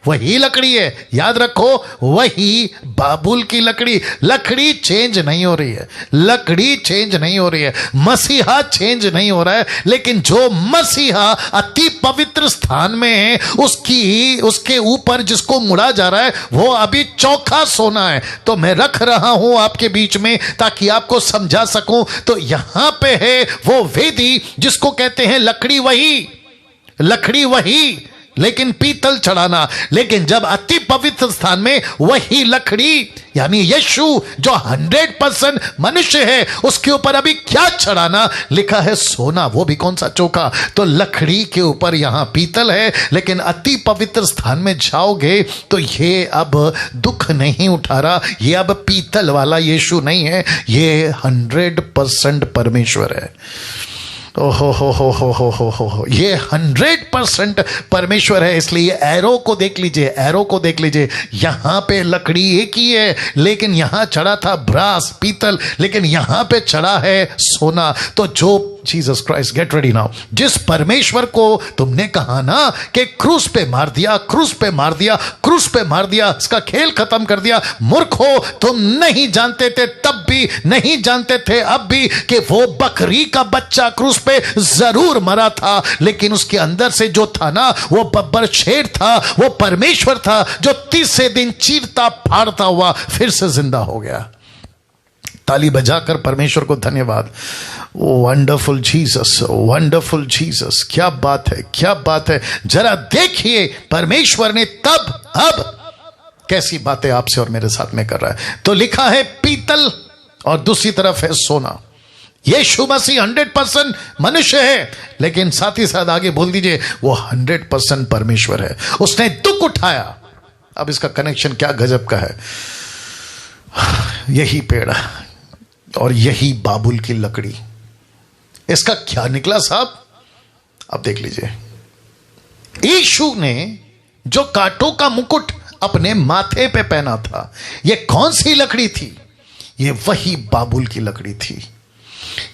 वही लकड़ी है। याद रखो, वही बाबुल की लकड़ी। लकड़ी चेंज नहीं हो रही है, लकड़ी चेंज नहीं हो रही है, मसीहा चेंज नहीं हो रहा है। लेकिन जो मसीहा अति पवित्र स्थान में है, उसके ऊपर जिसको मुड़ा जा रहा है, वो अभी चौखा सोना है। तो मैं रख रहा हूं आपके बीच में ताकि आपको समझा सकूं। तो यहां पे है वो वेदी जिसको कहते हैं लकड़ी वही लेकिन पीतल चढ़ाना। लेकिन जब अति पवित्र स्थान में वही लकड़ी यानी यीशु जो 100% मनुष्य है, उसके ऊपर अभी क्या चढ़ाना? लिखा है सोना, वो भी कौन सा? चौका। तो लकड़ी के ऊपर यहां पीतल है, लेकिन अति पवित्र स्थान में जाओगे तो ये अब दुख नहीं उठा रहा, ये अब पीतल वाला यीशु नहीं है, ये 100% परमेश्वर है। ओहो हो, ये 100% परमेश्वर है। इसलिए एरो को देख लीजिए, यहां पे लकड़ी एक ही है, लेकिन यहां चढ़ा था ब्रास, पीतल, लेकिन यहां पे चढ़ा है सोना। तो जो Jesus Christ, gate ready now, जिस परमेश्वर को तुमने कहा ना कि क्रूस पे मार दिया, इसका खेल खत्म कर दिया, मूर्खो, तुम नहीं जानते थे तब भी, नहीं जानते थे अब भी, कि वो बकरी का बच्चा क्रूस पे जरूर मरा था, लेकिन उसके अंदर से जो था ना, वो बब्बर शेर था, वो परमेश्वर था, जो तीसरे दिन चीरता फाड़ता हुआ फिर से जिंदा हो गया। ताली बजाकर परमेश्वर को धन्यवाद। वंडरफुल जीसस, क्या बात है। जरा देखिए परमेश्वर ने तब अब कैसी बातें आपसे और मेरे साथ में कर रहा है। तो लिखा है पीतल और दूसरी तरफ है सोना। यीशु मसीह 100% मनुष्य है, लेकिन साथ ही साथ आगे बोल दीजिए वो 100% परमेश्वर है। उसने दुख उठाया, अब इसका कनेक्शन क्या गजब का है। यही पेड़ और यही बाबुल की लकड़ी, इसका क्या निकला साहब? अब देख लीजिए, यीशु ने जो कांटों का मुकुट अपने माथे पे पहना था, यह कौन सी लकड़ी थी? यह वही बाबुल की लकड़ी थी।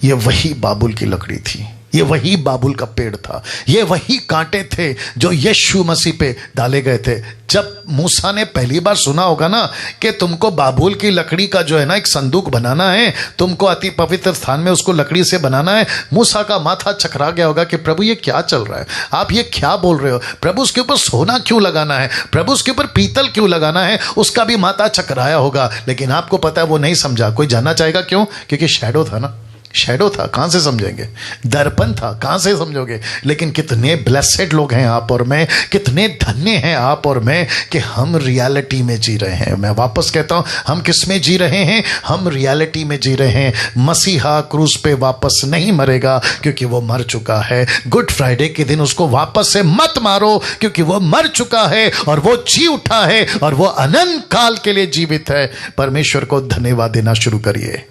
यह वही बाबुल की लकड़ी थी। ये वही बाबुल का पेड़ था। ये वही कांटे थे जो यीशु मसीह पे डाले गए थे। जब मूसा ने पहली बार सुना होगा ना कि तुमको बाबुल की लकड़ी का जो है ना एक संदूक बनाना है, तुमको अति पवित्र स्थान में उसको लकड़ी से बनाना है, मूसा का माथा चकरा गया होगा कि प्रभु ये क्या चल रहा है, आप ये क्या बोल रहे हो? प्रभु उसके ऊपर सोना क्यों लगाना है? प्रभु उसके ऊपर पीतल क्यों लगाना है? उसका भी माथा चकराया होगा। लेकिन आपको पता है वो नहीं समझा। कोई जानना चाहेगा क्यों? क्योंकि शैडो था ना, शैडो था, कहां से समझेंगे? दर्पण था, कहां से समझोगे? लेकिन कितने ब्लेसेड लोग हैं आप और मैं, कितने धन्य हैं आप और मैं कि हम रियलिटी में जी रहे हैं। मैं वापस कहता हूं, हम किस में जी रहे हैं? हम रियलिटी में जी रहे हैं। मसीहा क्रूस पे वापस नहीं मरेगा क्योंकि वो मर चुका है। गुड फ्राइडे के दिन उसको वापस से मत मारो क्योंकि वो मर चुका है और वो जी उठा है और वो अनंत काल के लिए जीवित है। परमेश्वर को धन्यवाद देना शुरू करिए।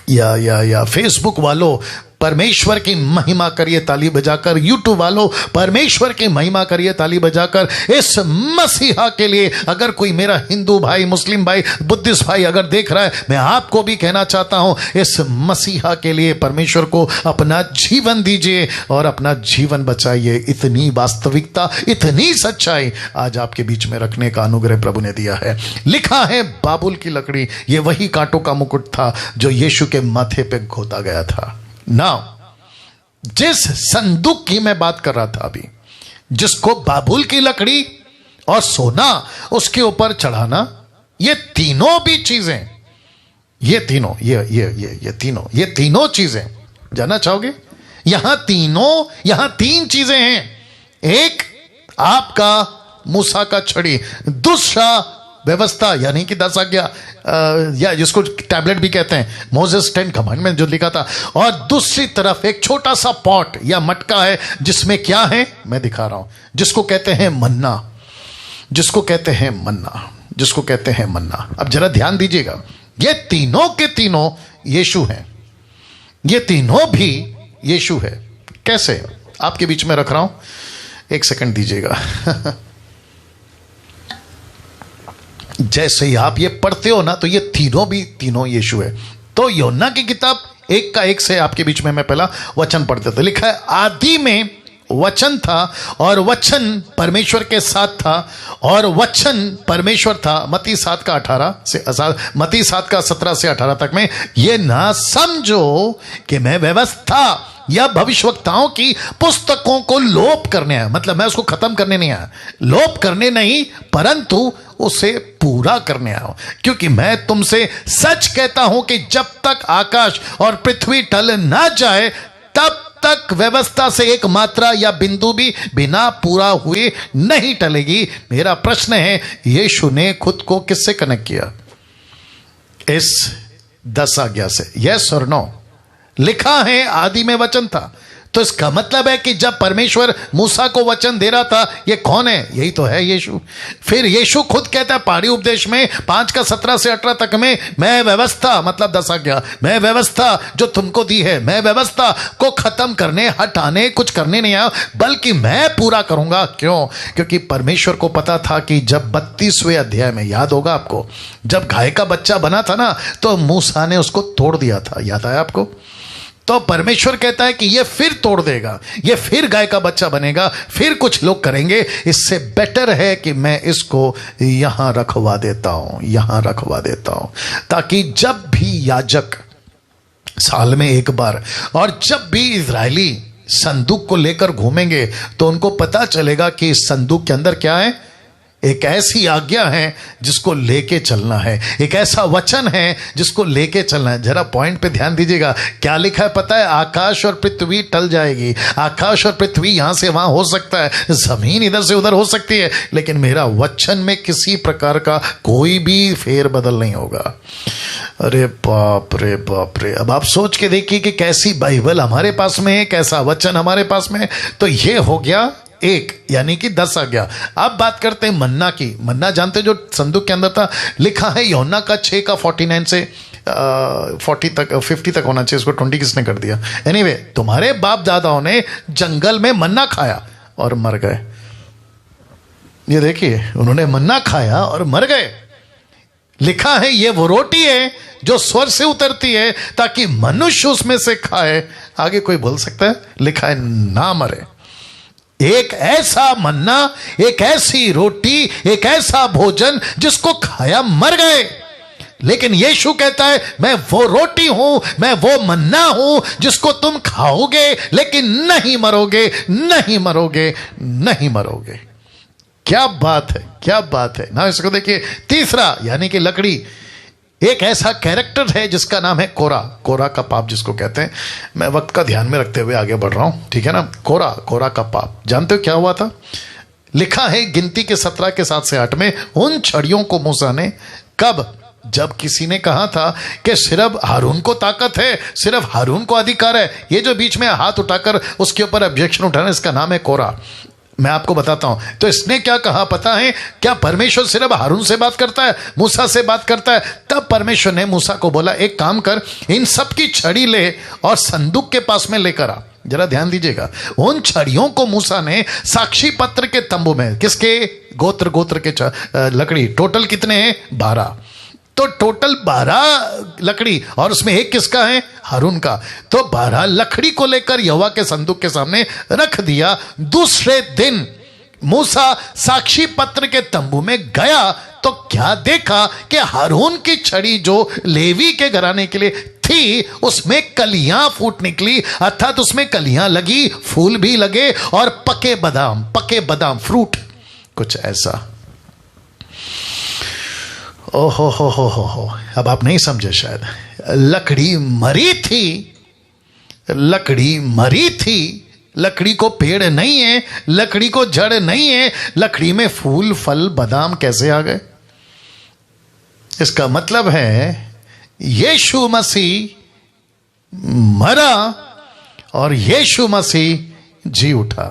या फेसबुक वालों परमेश्वर की महिमा करिए ताली बजाकर। यूट्यूब वालों परमेश्वर की महिमा करिए ताली बजाकर। इस मसीहा के लिए अगर कोई मेरा हिंदू भाई, मुस्लिम भाई, बुद्धिस्ट भाई अगर देख रहा है, मैं आपको भी कहना चाहता हूं, इस मसीहा के लिए परमेश्वर को अपना जीवन दीजिए और अपना जीवन बचाइए। इतनी वास्तविकता, इतनी सच्चाई आज आपके बीच में रखने का अनुग्रह प्रभु ने दिया है। लिखा है बाबुल की लकड़ी, ये वही कांटों का मुकुट था जो यीशु के माथे पे घोता गया था। नाउ जिस संदूक की मैं बात कर रहा था अभी, जिसको बाबुल की लकड़ी और सोना उसके ऊपर चढ़ाना, ये तीनों भी चीजें, ये तीनों चीजें जानना चाहोगे? यहां तीन चीजें हैं। एक आपका मूसा का छड़ी, दूसरा व्यवस्था यानी कि 10 आज्ञा, या जिसको टैबलेट भी कहते हैं, मोसेस 10 कमांडमेंट जो लिखा था, और दूसरी तरफ एक छोटा सा पॉट या मटका है जिसमें क्या है मैं दिखा रहा हूं, जिसको कहते हैं मन्ना, जिसको कहते हैं मन्ना। अब जरा ध्यान दीजिएगा, ये तीनों के तीनों यीशु हैं, ये तीनों भी यीशु है। कैसे? आपके बीच में रख रहा हूं, एक सेकंड दीजिएगा। जैसे ही आप ये पढ़ते हो ना तो ये तीनों यीशु है। तो योना की किताब 1 का 1 से आपके बीच में मैं पहला वचन पढ़ते थे। लिखा है, आदि में वचन था और वचन परमेश्वर के साथ था और वचन परमेश्वर था। मत्ती 7 का 17 से 18 तक में। ये ना समझो कि मैं व्यवस्था या भविष्यवक्ताओं की पुस्तकों को लोप करने आया, मतलब मैं उसको खत्म करने नहीं आया, लोप करने नहीं, परंतु उसे पूरा करने आया हूं। क्योंकि मैं तुमसे सच कहता हूं कि जब तक आकाश और पृथ्वी टल ना जाए तब तक व्यवस्था से एक मात्रा या बिंदु भी बिना पूरा हुए नहीं टलेगी। मेरा प्रश्न है, यीशु ने खुद को किससे कनेक्ट किया? इस 10 आज्ञा से। यस और नो? लिखा है आदि में वचन था, तो इसका मतलब है कि जब परमेश्वर मूसा को वचन दे रहा था, ये कौन है? यही तो है यीशु। फिर यीशु खुद कहता है पहाड़ी उपदेश में 5 का 17 से 18 तक में, मैं व्यवस्था, मतलब 10 आज्ञा, मैं व्यवस्था जो तुमको दी है, मैं व्यवस्था को खत्म करने, हटाने, कुछ करने नहीं आया, बल्कि मैं पूरा करूंगा। क्यों? क्योंकि परमेश्वर को पता था कि जब 32वें अध्याय में, याद होगा आपको, जब गाय का बच्चा बना था ना, तो मूसा ने उसको तोड़ दिया था, याद आया आपको? तो परमेश्वर कहता है कि ये फिर तोड़ देगा, ये फिर गाय का बच्चा बनेगा, फिर कुछ लोग करेंगे। इससे बेटर है कि मैं इसको यहां रखवा देता हूं, ताकि जब भी याजक साल में एक बार और जब भी इजरायली संदूक को लेकर घूमेंगे तो उनको पता चलेगा कि इस संदूक के अंदर क्या है। एक ऐसी आज्ञा है जिसको लेके चलना है, एक ऐसा वचन है जिसको लेके चलना है। जरा पॉइंट पे ध्यान दीजिएगा, क्या लिखा है पता है? आकाश और पृथ्वी टल जाएगी, आकाश और पृथ्वी यहां से वहां हो सकता है, जमीन इधर से उधर हो सकती है, लेकिन मेरा वचन में किसी प्रकार का कोई भी फेर बदल नहीं होगा। अरे बाप रे। अब आप सोच के देखिए कि कैसी बाइबल हमारे पास में है, कैसा वचन हमारे पास में है। तो ये हो गया 1 यानी कि 10 आज्ञा। अब बात करते हैं मन्ना की। मन्ना जानते हो जो संदूक के अंदर था, लिखा है यूहन्ना का 6 का 49 से 40 तक 50 तक होना चाहिए, इसको 20 किसने कर दिया। एनीवे, तुम्हारे बाप दादाओं ने जंगल में मन्ना खाया और मर गए। ये देखिए, उन्होंने मन्ना खाया और मर गए। लिखा है ये वो रोटी है जो स्वर्ग से उतरती है ताकि मनुष्य उसमें से खाए। आगे कोई बोल सकता है? लिखा है ना मरे। एक ऐसा मन्ना, एक ऐसी रोटी, एक ऐसा भोजन जिसको खाया मर गए। लेकिन यीशु कहता है मैं वो रोटी हूं, मैं वो मन्ना हूं जिसको तुम खाओगे लेकिन नहीं मरोगे, नहीं मरोगे, नहीं मरोगे। क्या बात है, क्या बात है ना। इसको देखिए, तीसरा यानी कि लकड़ी। एक ऐसा कैरेक्टर है जिसका नाम है कोरा। कोरा का पाप जिसको कहते हैं। मैं वक्त का ध्यान में रखते हुए आगे बढ़ रहा हूं, ठीक है ना। कोरा, कोरा का पाप जानते हो क्या हुआ था? लिखा है गिनती के 17 के 7 से 8 में, उन छड़ियों को मूसा ने, कब? जब किसी ने कहा था कि सिर्फ हारून को ताकत है, सिर्फ हारून को अधिकार है। ये जो बीच में हाथ उठाकर उसके ऊपर ऑब्जेक्शन उठाना, इसका नाम है कोरा। मैं आपको बताता हूं। तो इसने क्या कहा पता है? क्या परमेश्वर सिर्फ हारून से बात करता है, मूसा से बात करता है? तब परमेश्वर ने मूसा को बोला, एक काम कर, इन सब की छड़ी ले और संदूक के पास में लेकर आ। जरा ध्यान दीजिएगा, उन छड़ियों को मूसा ने साक्षी पत्र के तंबू में, किसके? गोत्र गोत्र के लकड़ी। टोटल कितने हैं? 12। तो टोटल 12 लकड़ी, और उसमें एक किसका है? हारून का। तो 12 लकड़ी को लेकर यहोवा के संदूक के सामने रख दिया। दूसरे दिन मूसा साक्षी पत्र के तंबू में गया तो क्या देखा कि हारून की छड़ी जो लेवी के घराने के लिए थी, उसमें कलियां फूट निकली, अर्थात उसमें कलियां लगी, फूल भी लगे और पके बादाम फ्रूट, कुछ ऐसा। ओहो हो। अब आप नहीं समझे शायद। लकड़ी मरी थी, लकड़ी मरी थी। लकड़ी को पेड़ नहीं है, लकड़ी को जड़ नहीं है, लकड़ी में फूल फल बादाम कैसे आ गए? इसका मतलब है यीशु मसीह मरा और यीशु मसीह जी उठा।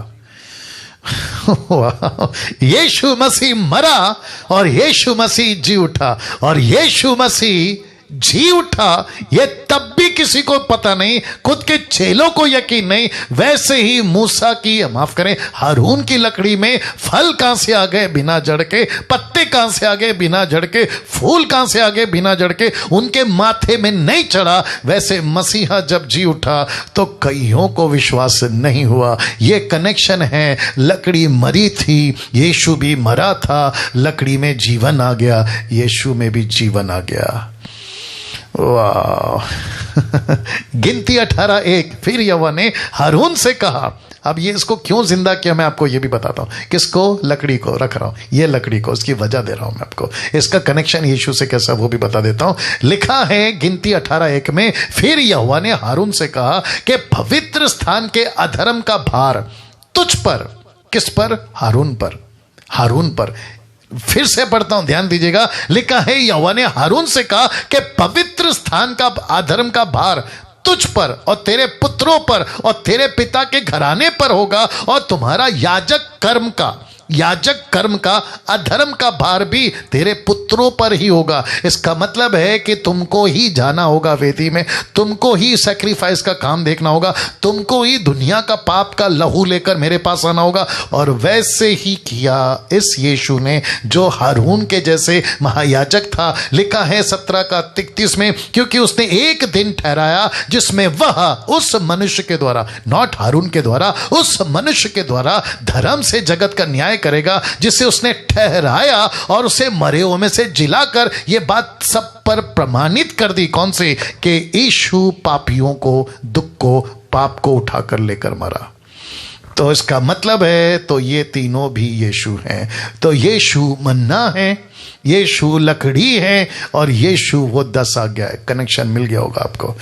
यीशु मसीह मरा और यीशु मसीह जी उठा, और यीशु मसीह जी उठा। ये तब भी किसी को पता नहीं, खुद के चेलों को यकीन नहीं। वैसे ही मूसा की, माफ करें, हारून की लकड़ी में फल कहां से आ गए बिना जड़ के, पत्ते कहां से आ गए बिना जड़ के, फूल कहां से आ गए बिना जड़ के, उनके माथे में नहीं चढ़ा। वैसे मसीहा जब जी उठा तो कईयों को विश्वास नहीं हुआ। ये कनेक्शन है। लकड़ी मरी थी, यीशु भी मरा था, लकड़ी में जीवन आ गया, यीशु में भी जीवन आ गया। वाह। गिनती 18:1। फिर यहोवा ने हारून से कहा। अब ये इसको क्यों जिंदा किया मैं आपको ये भी बताता हूं। किसको? लकड़ी को रख रहा हूं, ये लकड़ी को, उसकी वजह दे रहा हूं मैं आपको। इसका कनेक्शन यीशु से कैसा वो भी बता देता हूं। लिखा है गिनती 18:1 में, फिर यहोवा ने हारून से कहा कि पवित्र स्थान के अधर्म का भार तुझ पर। किस पर? हारून पर। हारून पर। फिर से पढ़ता हूं, ध्यान दीजिएगा। लिखा है यहोवा ने हारून से कहा कि पवित्र स्थान का अधर्म का भार तुझ पर और तेरे पुत्रों पर और तेरे पिता के घराने पर होगा, और तुम्हारा याजक कर्म का अधर्म का भार भी तेरे पुत्रों पर ही होगा। इसका मतलब है कि तुमको ही जाना होगा वेदी में, तुमको ही सैक्रिफाइस का काम देखना होगा, तुमको ही दुनिया का पाप का लहू लेकर मेरे पास आना होगा। और वैसे ही किया इस यीशु ने जो हारून के जैसे महायाजक था। लिखा है 17 का 33 में, क्योंकि उसने एक दिन ठहराया जिसमें वह उस मनुष्य के द्वारा, नॉट हारून के द्वारा, उस मनुष्य के द्वारा धर्म से जगत का न्याय करेगा, जिसे उसने ठहराया और उसे मरे हुए में से जिलाकर यह बात सब पर प्रमाणित कर दी। कौन से? कि यीशु पापियों को, दुख को, पाप को उठाकर लेकर मरा। तो इसका मतलब है, तो ये तीनों भी यीशु हैं। तो यीशु मन्ना है, यीशु लकड़ी है, और यीशु वो 10 आज्ञा है। कनेक्शन मिल गया होगा आपको।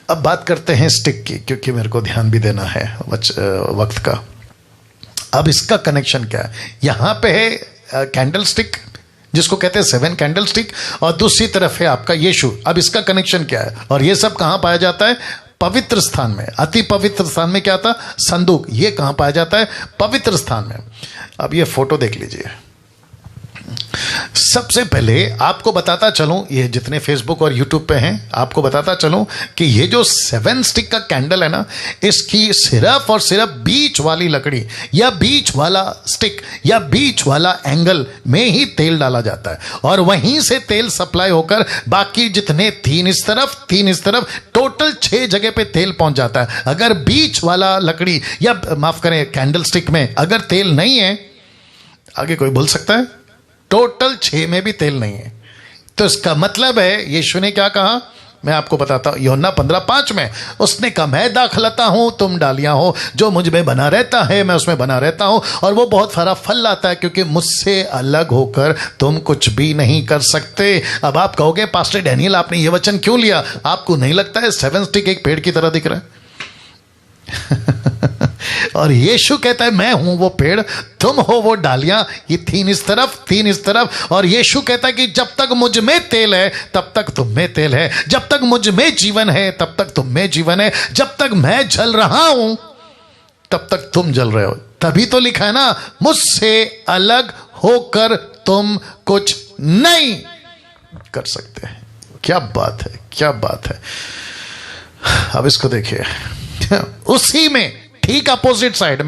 अब बात करते हैं स्टिक की, क्योंकि मेरे को ध्यान भी देना है वक्त का। अब इसका कनेक्शन क्या है? यहां पे है कैंडल स्टिक, जिसको कहते हैं 7 कैंडल स्टिक, और दूसरी तरफ है आपका यीशु। अब इसका कनेक्शन क्या है? और ये सब कहां पाया जाता है? पवित्र स्थान में। अति पवित्र स्थान में क्या था? संदूक। ये कहां पाया जाता है? पवित्र स्थान में। अब ये फोटो देख लीजिए। सबसे पहले आपको बताता चलूं, ये जितने फेसबुक और यूट्यूब पे हैं, आपको बताता चलूं कि ये जो 7 स्टिक का कैंडल है ना, इसकी सिर्फ और सिर्फ बीच वाली लकड़ी या बीच वाला स्टिक या बीच वाला एंगल में ही तेल डाला जाता है और वहीं से तेल सप्लाई होकर बाकी जितने 3 इस तरफ 3 इस तरफ, टोटल 6 जगह पे तेल पहुंच जाता है। अगर बीच वाला लकड़ी या माफ करें कैंडल स्टिक में अगर तेल नहीं है, आगे कोई बोल सकता है? टोटल 6 में भी तेल नहीं है। तो इसका मतलब है यीशु ने क्या कहा? मैं आपको बताता हूं, यूहन्ना 15:5 में उसने कहा, मैं दाखलता हूं, तुम डालियां हो, जो मुझ में बना रहता है मैं उसमें बना रहता हूं और वो बहुत सारा फल लाता है, क्योंकि मुझसे अलग होकर तुम कुछ भी नहीं कर सकते। अब आप कहोगे, पास्टर डैनियल आपने ये वचन क्यों लिया? आपको नहीं लगता है 7 स्टिक एक पेड़ की तरह दिख रहा है? और यीशु कहता है, मैं हूं वो पेड़, तुम हो वो डालियां, ये 3 इस तरफ 3 इस तरफ। और यीशु कहता है कि जब तक मुझ में तेल है तब तक तुम में तेल है, जब तक मुझ में जीवन है तब तक तुम में जीवन है, जब तक मैं जल रहा हूं तब तक तुम जल रहे हो। तभी तो लिखा है ना, मुझसे अलग होकर तुम कुछ नहीं कर सकते। क्या बात है, क्या बात है। अब इसको देखिए, उसी में ठीक अपोजिट साइड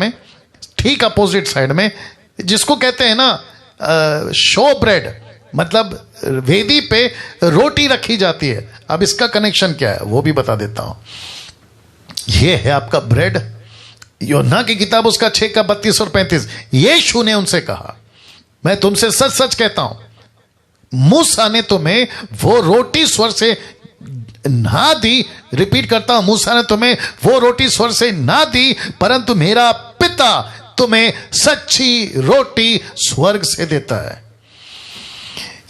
में जिसको कहते हैं ना शो ब्रेड, मतलब वेदी पे रोटी रखी जाती है। अब इसका कनेक्शन क्या है वो भी बता देता हूं। ये है आपका ब्रेड, यूहन्ना की किताब उसका 6 का 32 और 35। यीशु ने उनसे कहा, मैं तुमसे सच सच कहता हूं, मूसा ने तुम्हें वो रोटी स्वर से ना दी, रिपीट करता हूं, मूसा ने तुम्हें वो रोटी स्वर से ना दी, परंतु मेरा पिता तुम्हें सच्ची रोटी स्वर्ग से देता है।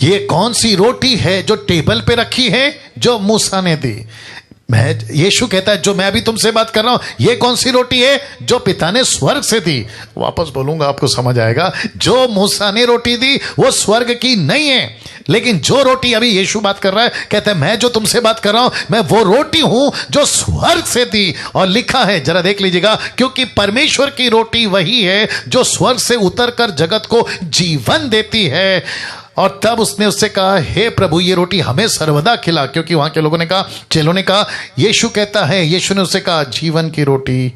ये कौन सी रोटी है जो टेबल पे रखी है? जो मूसा ने दी। यीशु कहता है, जो मैं अभी तुमसे बात कर रहा हूं, ये कौन सी रोटी है? जो पिता ने स्वर्ग से दी। वापस बोलूंगा आपको समझ आएगा। जो मूसा ने रोटी दी वो स्वर्ग की नहीं है, लेकिन जो रोटी अभी यीशु बात कर रहा है, कहता है, मैं जो तुमसे बात कर रहा हूं, मैं वो रोटी हूं जो स्वर्ग से दी। और लिखा है, जरा देख लीजिएगा, क्योंकि परमेश्वर की रोटी वही है जो स्वर्ग से उतरकर जगत को जीवन देती है। और तब उसने उससे कहा, हे प्रभु, ये रोटी हमें सर्वदा खिला। क्योंकि वहां के लोगों ने कहा, चेलों ने कहा, यीशु कहता है, यीशु ने उससे कहा, जीवन की रोटी।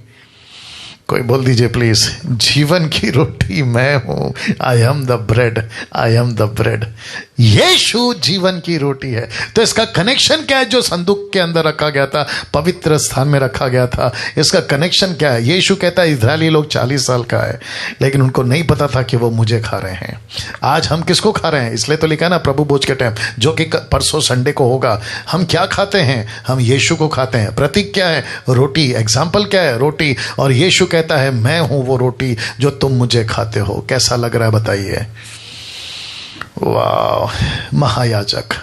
कोई बोल दीजिए प्लीज, जीवन की रोटी मैं हूं। I am the bread, I am the bread. यीशु जीवन की रोटी है। तो इसका कनेक्शन क्या है? जो संदूक के अंदर रखा गया था, पवित्र स्थान में रखा गया था, इसका कनेक्शन क्या है? यीशु कहता है, इजरायली लोग 40 साल का है, लेकिन उनको नहीं पता था कि वो मुझे खा रहे हैं। आज हम किसको खा रहे हैं? इसलिए तो लिखा है ना प्रभु भोज के टाइम, जो कि परसों संडे को होगा। हम क्या खाते हैं? हम यीशु को खाते हैं। प्रतीक क्या है? रोटी। एग्जाम्पल क्या है? रोटी। और यीशु कहता है, मैं हूं वो रोटी जो तुम मुझे खाते हो। कैसा लग रहा है बताइए? वाह, महायाजक।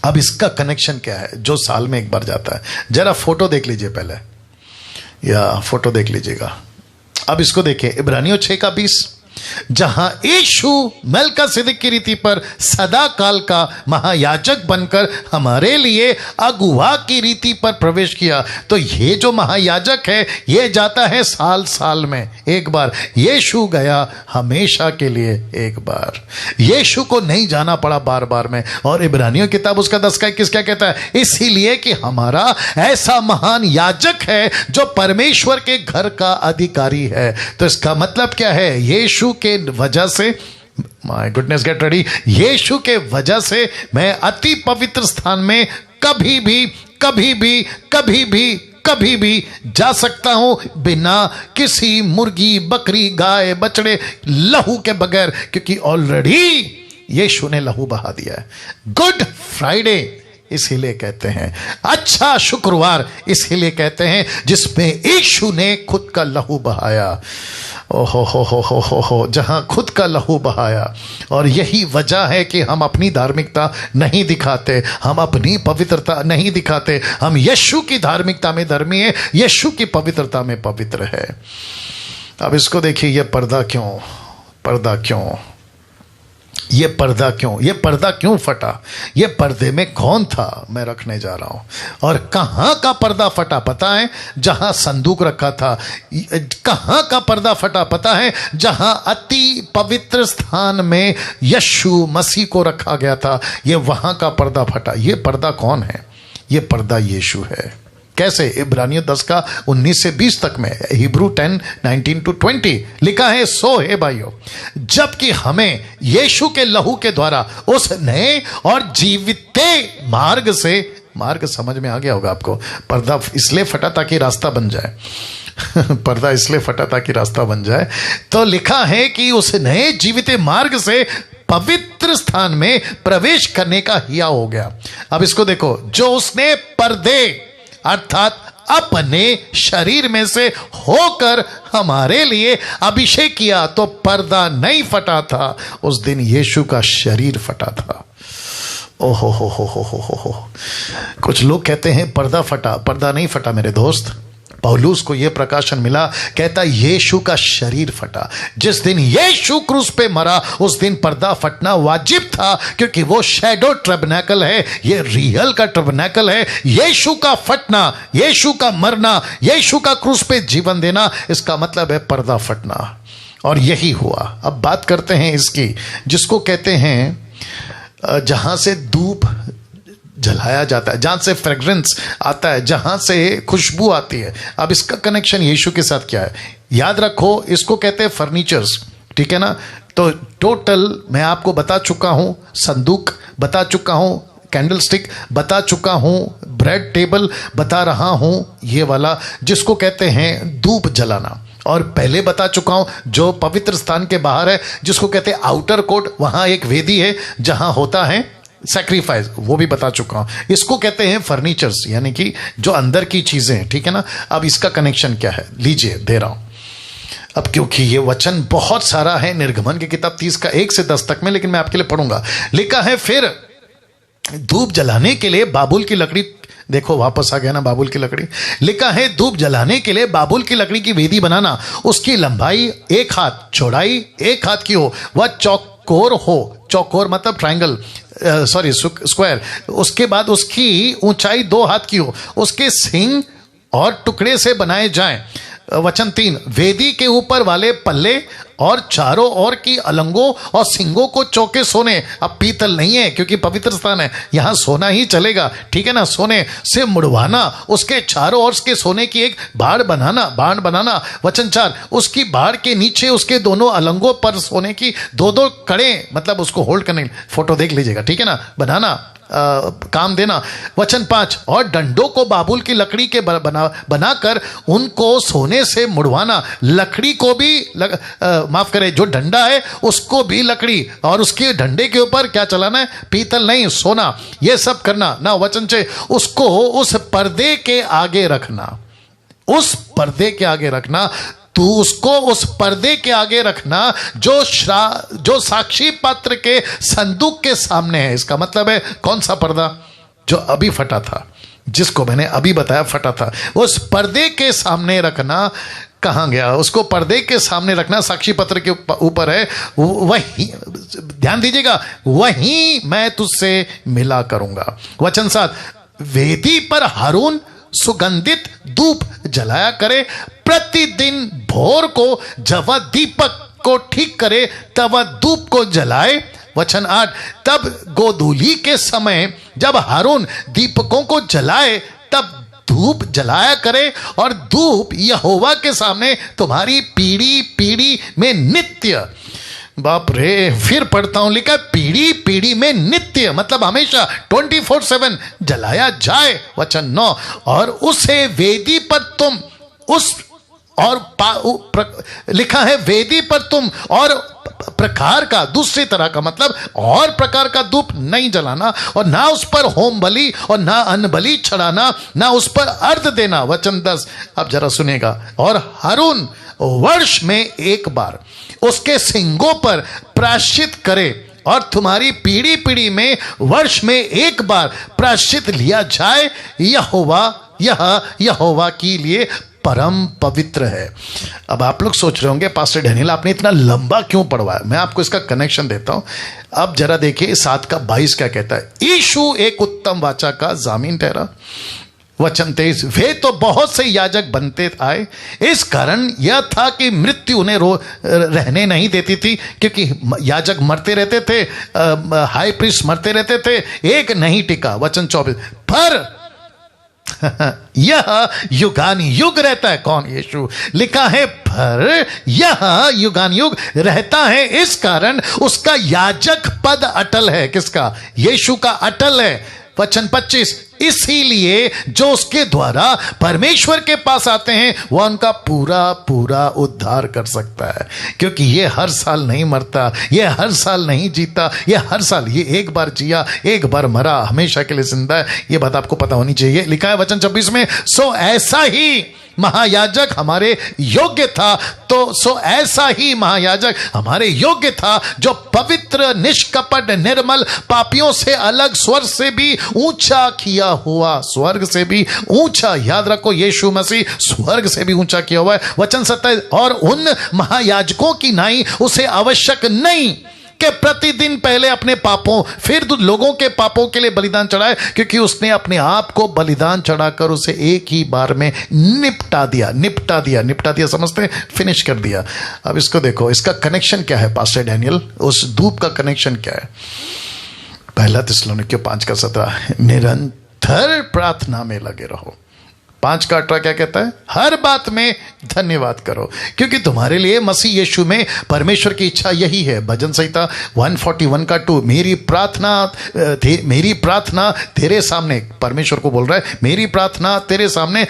अब इसका कनेक्शन क्या है? जो साल में एक बार जाता है। जरा फोटो देख लीजिए पहले, या फोटो देख लीजिएगा। अब इसको देखिए, इब्रानियों 6 का 20, जहां यीशु मेलकिसेदेक की रीति पर सदा काल का महायाजक बनकर हमारे लिए अगुवा की रीति पर प्रवेश किया। तो ये जो महायाजक है, ये जाता है साल साल में एक बार। यीशु गया हमेशा के लिए एक बार। यीशु को नहीं जाना पड़ा बार बार में। और इब्रानियों किताब उसका 10 का 21 क्या कहता है? इसीलिए कि हमारा ऐसा महान याजक है जो परमेश्वर के घर का अधिकारी है। तो इसका मतलब क्या है? यीशु के वजह से, माय गुडनेस, गेट रेडी, यीशु के वजह से मैं अति पवित्र स्थान में कभी भी कभी भी कभी भी कभी भी जा सकता हूं, बिना किसी मुर्गी, बकरी, गाय, बछड़े, लहू के बगैर, क्योंकि ऑलरेडी यीशु ने लहू बहा दिया है। गुड फ्राइडे इसीलिए कहते हैं, अच्छा शुक्रवार इसीलिए कहते हैं, जिसमें यीशु ने खुद का लहू बहाया। ओहो हो, जहां खुद का लहू बहाया। और यही वजह है कि हम अपनी धार्मिकता नहीं दिखाते, हम अपनी पवित्रता नहीं दिखाते। हम यीशु की धार्मिकता में धर्मी है, यीशु की पवित्रता में पवित्र है। अब इसको देखिए, यह पर्दा क्यों? पर्दा क्यों? ये पर्दा क्यों फटा, ये पर्दे में कौन था, मैं रखने जा रहा हूं। और कहां का पर्दा फटा पता है? जहां संदूक रखा था। कहां का पर्दा फटा पता है? जहां अति पवित्र स्थान में यीशु मसीह को रखा गया था, ये वहां का पर्दा फटा। ये पर्दा कौन है? ये पर्दा यीशु है। कैसे? इब्रानियों 10 का 19 से 20 तक में, हिब्रू 10 19 to 20 लिखा है, सो है भाइयों, जबकि हमें यीशु के लहू के द्वारा उस नए और जीवित मार्ग से, मार्ग समझ में आ गया होगा आपको, पर्दा इसलिए फटा ताकि रास्ता बन जाए पर्दा इसलिए फटा ताकि रास्ता बन जाए। तो लिखा है कि उस नए जीवित मार्ग से पवित्र स्थान में प्रवेश करने का हिया हो गया। अब इसको देखो, जो उसने पर्दे अर्थात अपने शरीर में से होकर हमारे लिए अभिषेक किया, तो पर्दा नहीं फटा था, उस दिन यीशु का शरीर फटा था। ओहो हो। कुछ लोग कहते हैं पर्दा फटा, पर्दा नहीं फटा मेरे दोस्त। पौलुस को यह प्रकाशन मिला, कहता यीशु का शरीर फटा। जिस दिन यीशु क्रूस पे मरा उस दिन पर्दा फटना वाजिब था, क्योंकि वो शैडो टैबरनेकल है, ये रियल का टैबरनेकल है। यीशु का फटना, यीशु का मरना, यीशु का क्रूस पे जीवन देना, इसका मतलब है पर्दा फटना। और यही हुआ। अब बात करते हैं इसकी, जिसको कहते हैं जहां से धूप जलाया जाता है, जहां से फ्रेग्रेंस आता है, जहां से खुशबू आती है। अब इसका कनेक्शन यीशु के साथ क्या है? याद रखो, इसको कहते हैं फर्नीचर्स, ठीक है ना। तो टोटल मैं आपको बता चुका हूं, संदूक बता चुका हूं, कैंडल स्टिक बता चुका हूं, ब्रेड टेबल बता रहा हूं, ये वाला जिसको कहते हैं धूप जलाना। और पहले बता चुका हूं जो पवित्र स्थान के बाहर है, जिसको कहते हैं आउटर कोर्ट, वहां एक वेदी है जहां होता है सैक्रिफाइस, वो भी बता चुका हूं। इसको कहते हैं फर्नीचर्स, यानी कि जो अंदर की चीजें हैं, ठीक है ना। अब इसका कनेक्शन क्या है, लीजिए दे रहा हूं। अब क्योंकि ये वचन बहुत सारा है, निर्गमन की किताब 30 का 1 से 10 तक में, लेकिन मैं आपके लिए पढ़ूंगा। लिखा है, फिर धूप जलाने के लिए बाबुल की लकड़ी, देखो वापस आ गया ना बाबुल की लकड़ी। लिखा है, धूप जलाने के लिए बाबुल की लकड़ी की वेदी बनाना, उसकी लंबाई 1 हाथ, चौड़ाई 1 हाथ की हो, वह चौकोर हो। चौकोर मतलब ट्रायंगल, सॉरी स्क्वायर। उसके बाद उसकी ऊंचाई 2 हाथ की हो, उसके सींग और टुकड़े से बनाए जाएं। वचन 3, वेदी के ऊपर वाले पल्ले और चारों ओर की अलंगों और सिंगों को चौके सोने, अब पीतल नहीं है क्योंकि पवित्र स्थान है, यहां सोना ही चलेगा, ठीक है ना। सोने से मुड़वाना, उसके चारों ओर के सोने की एक बाड़ बनाना। वचन 4, उसकी बाड़ के नीचे उसके दोनों अलंगों पर सोने की 2-2 कड़े, मतलब उसको होल्ड करने, फोटो देख लीजिएगा, ठीक है ना, बनाना, काम देना। वचन 5, और डंडों को बाबुल की लकड़ी के बनाकर उनको सोने से मुड़वाना। लकड़ी को भी माफ करें, जो डंडा है उसको भी लकड़ी, और उसके डंडे के ऊपर क्या चलाना है, पीतल नहीं, सोना। ये सब करना ना। वचन 6, उसको उस पर्दे के आगे रखना, उस पर्दे के आगे रखना। तू उसको उस पर्दे के आगे रखना जो साक्षी पात्र के संदूक के सामने है। इसका मतलब है कौन सा पर्दा? जो अभी फटा था, जिसको मैंने अभी बताया फटा था, उस पर्दे के सामने रखना। कहां गया? उसको पर्दे के सामने रखना, साक्षी पत्र के ऊपर है। वही, ध्यान दीजिएगा, वही मैं तुझसे मिला करूंगा। वचन 7, वेदी पर हारून सुगंधित धूप जलाया करे, प्रतिदिन भोर को जब वह दीपक को ठीक करे तब वह धूप को जलाए। वचन 8, तब गोधूली के समय जब हारून दीपकों को जलाए तब धूप जलाया करे, और धूप यहोवा के सामने तुम्हारी पीढ़ी पीढ़ी में नित्य। बाप रे, फिर पढ़ता हूं, लिखा पीढ़ी पीढ़ी में नित्य, मतलब हमेशा 24/7 जलाया जाए। वचन 9, और उसे वेदी पर तुम उस और लिखा है वेदी पर तुम और प्रकार का, दूसरी तरह का, मतलब और प्रकार का धूप नहीं जलाना, और ना उस पर होम बलि और ना अन्न बलि चढ़ाना, ना उस पर अर्ध देना। वचन 10, अब जरा सुनेगा, और हारून वर्ष में 1 बार उसके सिंगों पर प्रायश्चित करे, और तुम्हारी पीढ़ी पीढ़ी में वर्ष में 1 बार प्रायश्चित लिया जाए, यहोवा की लिए परम पवित्र है। अब आप लोग सोच रहे होंगे पास्टर डैनियल आपने इतना लंबा क्यों पढ़वाया। मैं आपको इसका कनेक्शन देता हूं। अब जरा देखिए 7:22 क्या कहता है। यीशु एक उत्तम वाचा का जामीन ठहरा। वचन 23, वे तो बहुत से याजक बनते आए, इस कारण यह था कि मृत्यु उन्हें रहने नहीं देती थी, क्योंकि याजक मरते रहते थे, हाई प्रीस्ट मरते रहते थे, एक नहीं टिका। वचन 24, पर यह युगान युग रहता है। कौन? यीशु। लिखा है पर यह युगान युग रहता है, इस कारण उसका याजक पद अटल है। किसका? यीशु का अटल है। वचन 25, इसीलिए जो उसके द्वारा परमेश्वर के पास आते हैं वह उनका पूरा पूरा उद्धार कर सकता है, क्योंकि ये हर साल नहीं मरता, ये हर साल नहीं जीता, ये हर साल, ये एक बार जिया, एक बार मरा, हमेशा के लिए जिंदा है। ये बात आपको पता होनी चाहिए। लिखा है वचन 26 में, सो ऐसा ही महायाजक हमारे योग्य था, तो सो ऐसा ही महायाजक हमारे योग्य था, जो पवित्र, निष्कपट, निर्मल, पापियों से अलग, स्वर्ग से भी ऊंचा किया हुआ, स्वर्ग से भी ऊंचा, याद रखो यीशु मसीह स्वर्ग से भी ऊंचा किया हुआ है। वचन 27, और उन महायाजकों की नाई उसे आवश्यक नहीं कि प्रतिदिन पहले अपने पापों फिर लोगों के पापों के लिए बलिदान चढ़ाए, क्योंकि उसने अपने आप को बलिदान चढ़ाकर उसे एक ही बार में निपटा दिया। समझते हैं? फिनिश कर दिया। अब इसको देखो, इसका कनेक्शन क्या है पास्टर डैनियल? उस धूप का कनेक्शन क्या है? पहला थिस्सलुनीकियों 5:17, निरंतर प्रार्थना में लगे रहो। 5:18 क्या कहता है? हर बात में धन्यवाद करो, क्योंकि तुम्हारे लिए मसीह यीशु में परमेश्वर की इच्छा यही है। भजन संहिता 141:2, मेरी प्रार्थना तेरे सामने, परमेश्वर को बोल रहा है, मेरी प्रार्थना तेरे सामने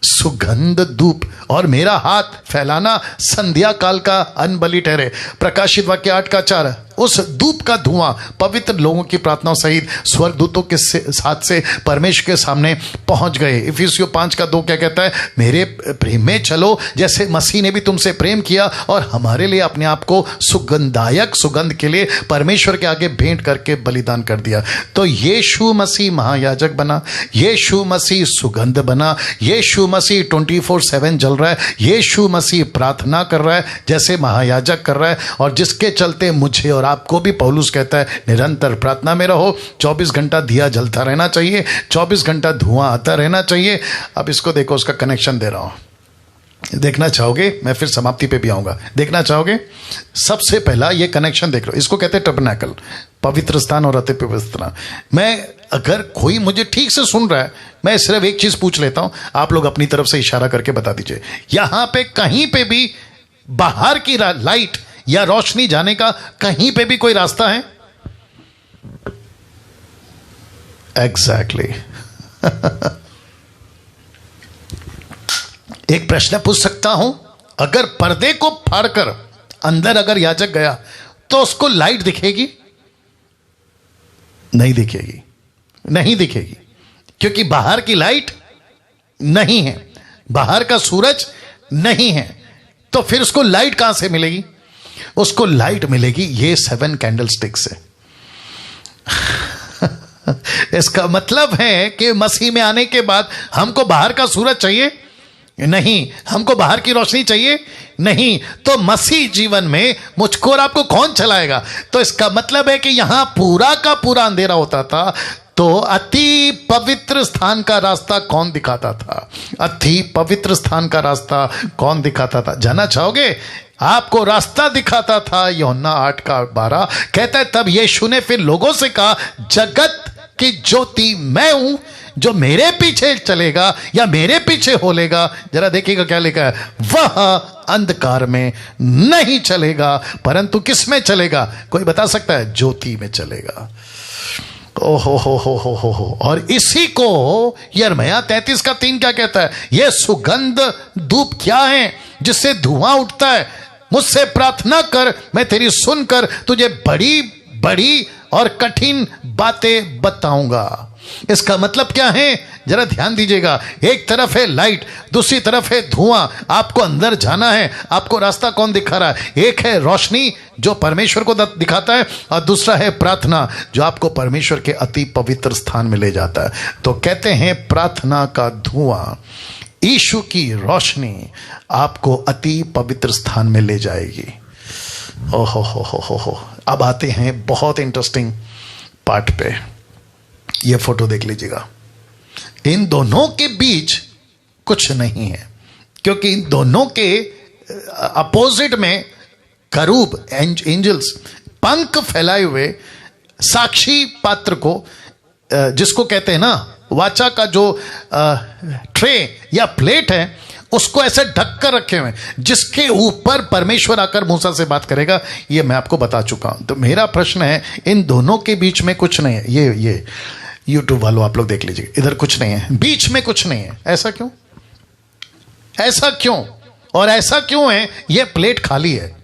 सुगंध धूप और मेरा हाथ फैलाना संध्या काल का अन्न बलि ठहरे। प्रकाशित वाक्य 8:4, उस धूप का धुआं पवित्र लोगों की प्रार्थनाओं सहित स्वर्गदूतों के साथ से परमेश्वर के सामने पहुंच गए। इफिसियों 5:2 क्या कहता है? मेरे प्रेम में चलो, जैसे मसीह ने भी तुमसे प्रेम किया और हमारे लिए अपने आप को सुगंधदायक सुगंध के लिए परमेश्वर के आगे भेंट करके बलिदान कर दिया। तो यीशु मसीह महायाजक बना, यीशु मसीह सुगंध बना, यीशु मसीह 24/7 जल रहा है, यीशु मसीह प्रार्थना कर रहा है जैसे महायाजक कर रहा है, और जिसके चलते मुझे और आपको भी पौलुस कहता है निरंतर प्रार्थना में रहो। 24 घंटा दिया जलता रहना चाहिए, 24 घंटा धुआं आता रहना चाहिए। अब इसको देखो, उसका कनेक्शन दे रहा हूं। देखना चाहोगे? मैं फिर समाप्ति पे भी आऊंगा। देखना चाहोगे? सबसे पहला ये कनेक्शन देख लो, इसको कहते हैं टैबरनेकल, पवित्र स्थान और अति पवित्र स्थान। मैं, अगर कोई मुझे ठीक से सुन रहा है, मैं सिर्फ एक चीज पूछ लेता हूं, आप लोग अपनी तरफ से इशारा करके बता दीजिए। यहां पे कहीं पे भी बाहर की लाइट या रोशनी जाने का कहीं पे भी कोई रास्ता है? एग्जैक्टली। एक प्रश्न पूछ सकता हूं, अगर पर्दे को फाड़कर अंदर अगर याजक गया तो उसको लाइट दिखेगी? नहीं दिखेगी, क्योंकि बाहर की लाइट नहीं है, बाहर का सूरज नहीं है, तो फिर उसको लाइट कहां से मिलेगी? उसको लाइट मिलेगी ये 7 कैंडलस्टिक से। इसका मतलब है कि मसीह में आने के बाद हमको बाहर का सूरज चाहिए नहीं, हमको बाहर की रोशनी चाहिए नहीं, तो मसीह जीवन में मुझको और आपको कौन चलाएगा? तो इसका मतलब है कि यहां पूरा का पूरा अंधेरा होता था, तो अति पवित्र स्थान का रास्ता कौन दिखाता था? अति पवित्र स्थान का रास्ता कौन दिखाता था? जानना चाहोगे? आपको रास्ता दिखाता था यूहन्ना 8:12 कहता है, तब यीशु ने फिर लोगों से कहा, जगत की ज्योति मैं हूं, जो मेरे पीछे चलेगा या मेरे पीछे होलेगा, जरा देखिएगा क्या लिखा है, वह अंधकार में नहीं चलेगा परंतु किस में चलेगा? कोई बता सकता है? ज्योति में चलेगा। ओहो हो। और इसी को यिर्मयाह 33:3 क्या कहता है? यह सुगंध धूप क्या है जिससे धुआं उठता है? मुझसे प्रार्थना कर, मैं तेरी सुनकर तुझे बड़ी बड़ी और कठिन बातें बताऊंगा। इसका मतलब क्या है, जरा ध्यान दीजिएगा। एक तरफ है लाइट, दूसरी तरफ है धुआं। आपको अंदर जाना है, आपको रास्ता कौन दिखा रहा है? एक है रोशनी जो परमेश्वर को दिखाता है, और दूसरा है प्रार्थना जो आपको परमेश्वर के अति पवित्र स्थान में ले जाता है। तो कहते हैं प्रार्थना का धुआं, यीशु की रोशनी आपको अति पवित्र स्थान में ले जाएगी। ओहो हो। अब आते हैं बहुत इंटरेस्टिंग पार्ट पे। ये फोटो देख लीजिएगा। इन दोनों के बीच कुछ नहीं है, क्योंकि इन दोनों के अपोजिट में करूब एंजल्स पंख फैलाए हुए साक्षी पात्र को, जिसको कहते हैं ना वाचा का जो ट्रे या प्लेट है, उसको ऐसे ढक कर रखे हुए, जिसके ऊपर परमेश्वर आकर मूसा से बात करेगा। ये मैं आपको बता चुका हूं। तो मेरा प्रश्न है, इन दोनों के बीच में कुछ नहीं है। ये यूट्यूब वालों आप लोग देख लीजिए, इधर कुछ नहीं है, बीच में कुछ नहीं है। ऐसा क्यों? ऐसा क्यों? और ऐसा क्यों है? ये प्लेट खाली है।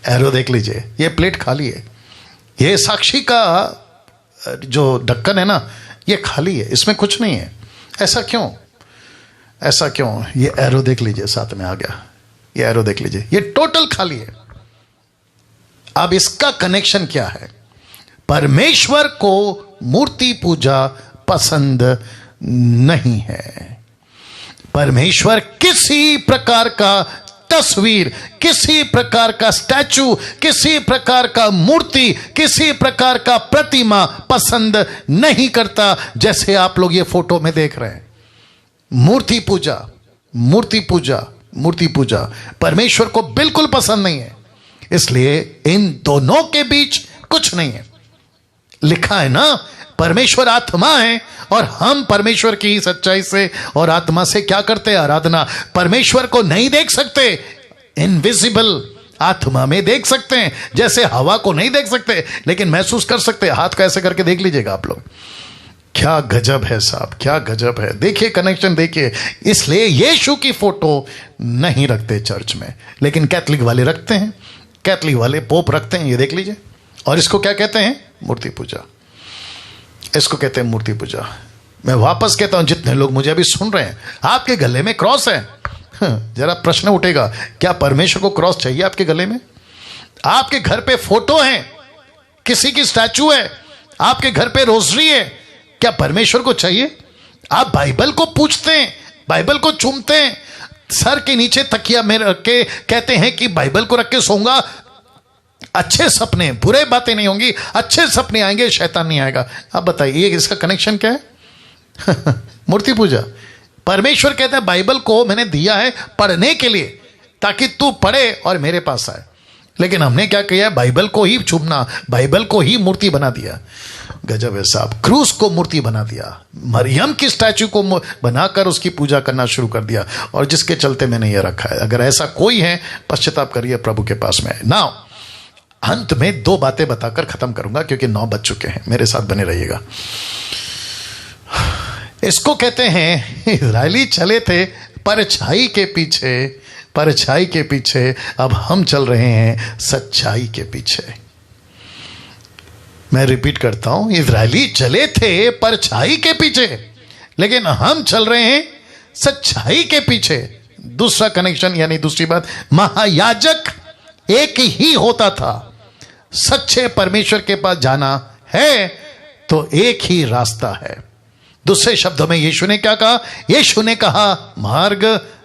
एरो देख लीजिए, ये प्लेट खाली है। ये साक्षी का जो ढक्कन है ना, ये खाली है, इसमें कुछ नहीं है। ऐसा क्यों? ऐसा क्यों? ये एरो देख लीजिए, साथ में आ गया। ये एरो देख लीजिए, ये टोटल खाली है। अब इसका कनेक्शन क्या है? परमेश्वर को मूर्ति पूजा पसंद नहीं है। परमेश्वर किसी प्रकार का तस्वीर, किसी प्रकार का स्टैचू, किसी प्रकार का मूर्ति, किसी प्रकार का प्रतिमा पसंद नहीं करता। जैसे आप लोग ये फोटो में देख रहे हैं, मूर्ति पूजा, मूर्ति पूजा, मूर्ति पूजा परमेश्वर को बिल्कुल पसंद नहीं है। इसलिए इन दोनों के बीच कुछ नहीं है। लिखा है ना, परमेश्वर आत्मा है, और हम परमेश्वर की सच्चाई से और आत्मा से क्या करते हैं? आराधना। परमेश्वर को नहीं देख सकते, इनविजिबल आत्मा में देख सकते हैं। जैसे हवा को नहीं देख सकते, लेकिन महसूस कर सकते हैं। हाथ को ऐसे करके देख लीजिएगा आप लोग। क्या गजब है साहब, क्या गजब है। देखिए कनेक्शन, देखिए। इसलिए यीशु की फोटो नहीं रखते चर्च में, लेकिन कैथलिक वाले रखते हैं, कैथलिक वाले पोप रखते हैं। ये देख लीजिए। और इसको क्या कहते हैं? मूर्ति पूजा। इसको कहते हैं मूर्ति पूजा। मैं वापस कहता हूं, जितने लोग मुझे अभी सुन रहे हैं, आपके गले में क्रॉस है। जरा प्रश्न उठेगा, क्या परमेश्वर को क्रॉस चाहिए आपके गले में? आपके घर पे फोटो है, किसी की स्टैचू है, आपके घर पे रोजरी है, क्या परमेश्वर को चाहिए? आप बाइबल को पूछते हैं, बाइबल को चूमते हैं, सर के नीचे तकिया में रख के कहते हैं कि बाइबल को रख के सोऊंगा, अच्छे सपने, बुरे बातें नहीं होंगी, अच्छे सपने आएंगे, शैतान नहीं आएगा। अब बताइए इसका कनेक्शन क्या है? मूर्ति पूजा। परमेश्वर कहता है बाइबल को मैंने दिया है पढ़ने के लिए, ताकि तू पढ़े और मेरे पास आए। लेकिन हमने क्या किया? बाइबल को ही चूमना, बाइबल को ही मूर्ति बना दिया। गजब है साहब। क्रूस को मूर्ति बना दिया, मरियम की स्टैचू को बनाकर उसकी पूजा करना शुरू कर दिया, और जिसके चलते मैंने ये रखा है। अगर ऐसा कोई है, पश्चाताप करिए, प्रभु के पास में। नाउ अंत में दो बातें बताकर खत्म करूंगा, क्योंकि 9 बज चुके हैं। मेरे साथ बने रहिएगा। इसको कहते हैं, इजरायली चले थे परछाई के पीछे, परछाई के पीछे। अब हम चल रहे हैं सच्चाई के पीछे। मैं रिपीट करता हूं, इजरायली चले थे परछाई के पीछे, लेकिन हम चल रहे हैं सच्चाई के पीछे। दूसरा कनेक्शन, यानी दूसरी बात, महायाजक एक ही होता था। सच्चे परमेश्वर के पास जाना है तो एक ही रास्ता है। दूसरे शब्दों में यीशु ने क्या कहा? यीशु ने कहा मार्ग,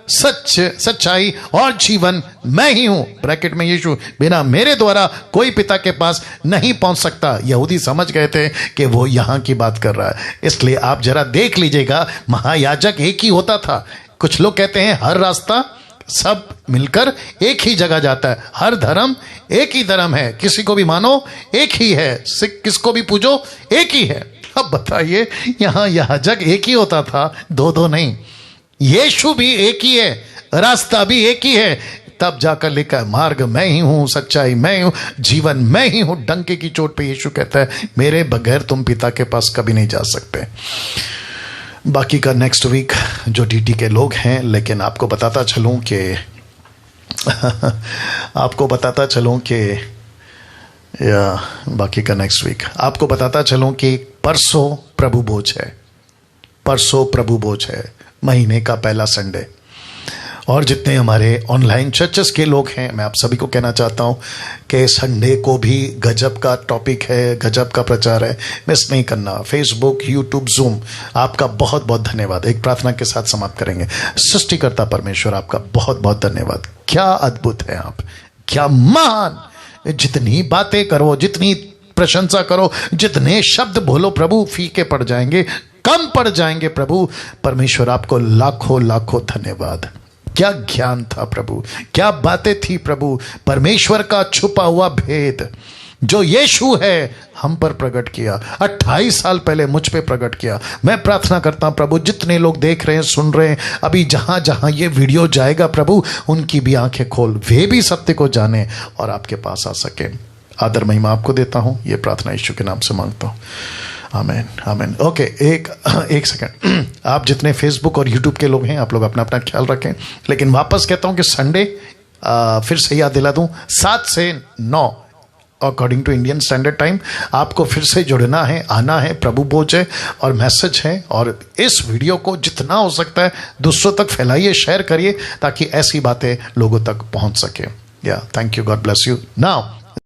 सच, सच्चाई और जीवन मैं ही हूं। ब्रैकेट में यीशु, बिना मेरे द्वारा कोई पिता के पास नहीं पहुंच सकता। यहूदी समझ गए थे कि वो यहां की बात कर रहा है। इसलिए आप जरा देख लीजिएगा, महायाजक एक ही होता था। कुछ लोग कहते हैं हर रास्ता सब मिलकर एक ही जगह जाता है, हर धर्म एक ही धर्म है, किसी को भी मानो एक ही है, किसको भी पूजो एक ही है। अब बताइए, यहां याजक एक ही होता था, दो नहीं। यीशु भी एक ही है, रास्ता भी एक ही है। तब जाकर लिखा है मार्ग मैं ही हूं, सच्चाई मैं ही हूं, जीवन मैं ही हूं। डंके की चोट पे यीशु कहता है मेरे बगैर तुम पिता के पास कभी नहीं जा सकते। बाकी का नेक्स्ट वीक जो डीटी के लोग हैं, लेकिन आपको बताता चलूं कि आपको बताता चलूं कि या बाकी का नेक्स्ट वीक। आपको बताता चलूं कि परसों प्रभु भोज है, परसों प्रभु भोज है, महीने का पहला संडे। और जितने हमारे ऑनलाइन चर्चेस के लोग हैं, मैं आप सभी को कहना चाहता हूं कि संडे को भी गजब का टॉपिक है, गजब का प्रचार है, मिस नहीं करना। फेसबुक, यूट्यूब, जूम, आपका बहुत बहुत धन्यवाद। एक प्रार्थना के साथ समाप्त करेंगे। सृष्टिकर्ता परमेश्वर, आपका बहुत बहुत धन्यवाद। क्या अद्भुत है आप, क्या महान। जितनी बातें करो, जितनी प्रशंसा करो, जितने शब्द बोलो प्रभु, फीके पड़ जाएंगे, कम पड़ जाएंगे प्रभु। परमेश्वर आपको लाखों लाखों धन्यवाद। क्या ज्ञान था प्रभु, क्या बातें थी प्रभु। परमेश्वर का छुपा हुआ भेद जो यीशु है हम पर प्रकट किया, 28 साल पहले मुझ पे प्रकट किया। मैं प्रार्थना करता हूं प्रभु, जितने लोग देख रहे हैं, सुन रहे हैं, अभी जहां जहां ये वीडियो जाएगा प्रभु, उनकी भी आंखें खोल, वे भी सत्य को जाने और आपके पास आ सके। आदर महिमा आपको देता हूं, ये प्रार्थना यीशु के नाम से मांगता हूं, आमीन आमीन। ओके, एक सेकंड। आप जितने फेसबुक और यूट्यूब के लोग हैं, आप लोग अपना अपना ख्याल रखें। लेकिन वापस कहता हूं कि संडे, फिर से याद दिला दूं, 7 से 9 according to Indian standard time आपको फिर से जुड़ना है, आना है। प्रभु भोज है और मैसेज है। और इस वीडियो को जितना हो सकता है दूसरों तक फैलाइए, शेयर करिए, ताकि ऐसी बातें लोगों तक पहुंच सके। या thank you, God bless you. Now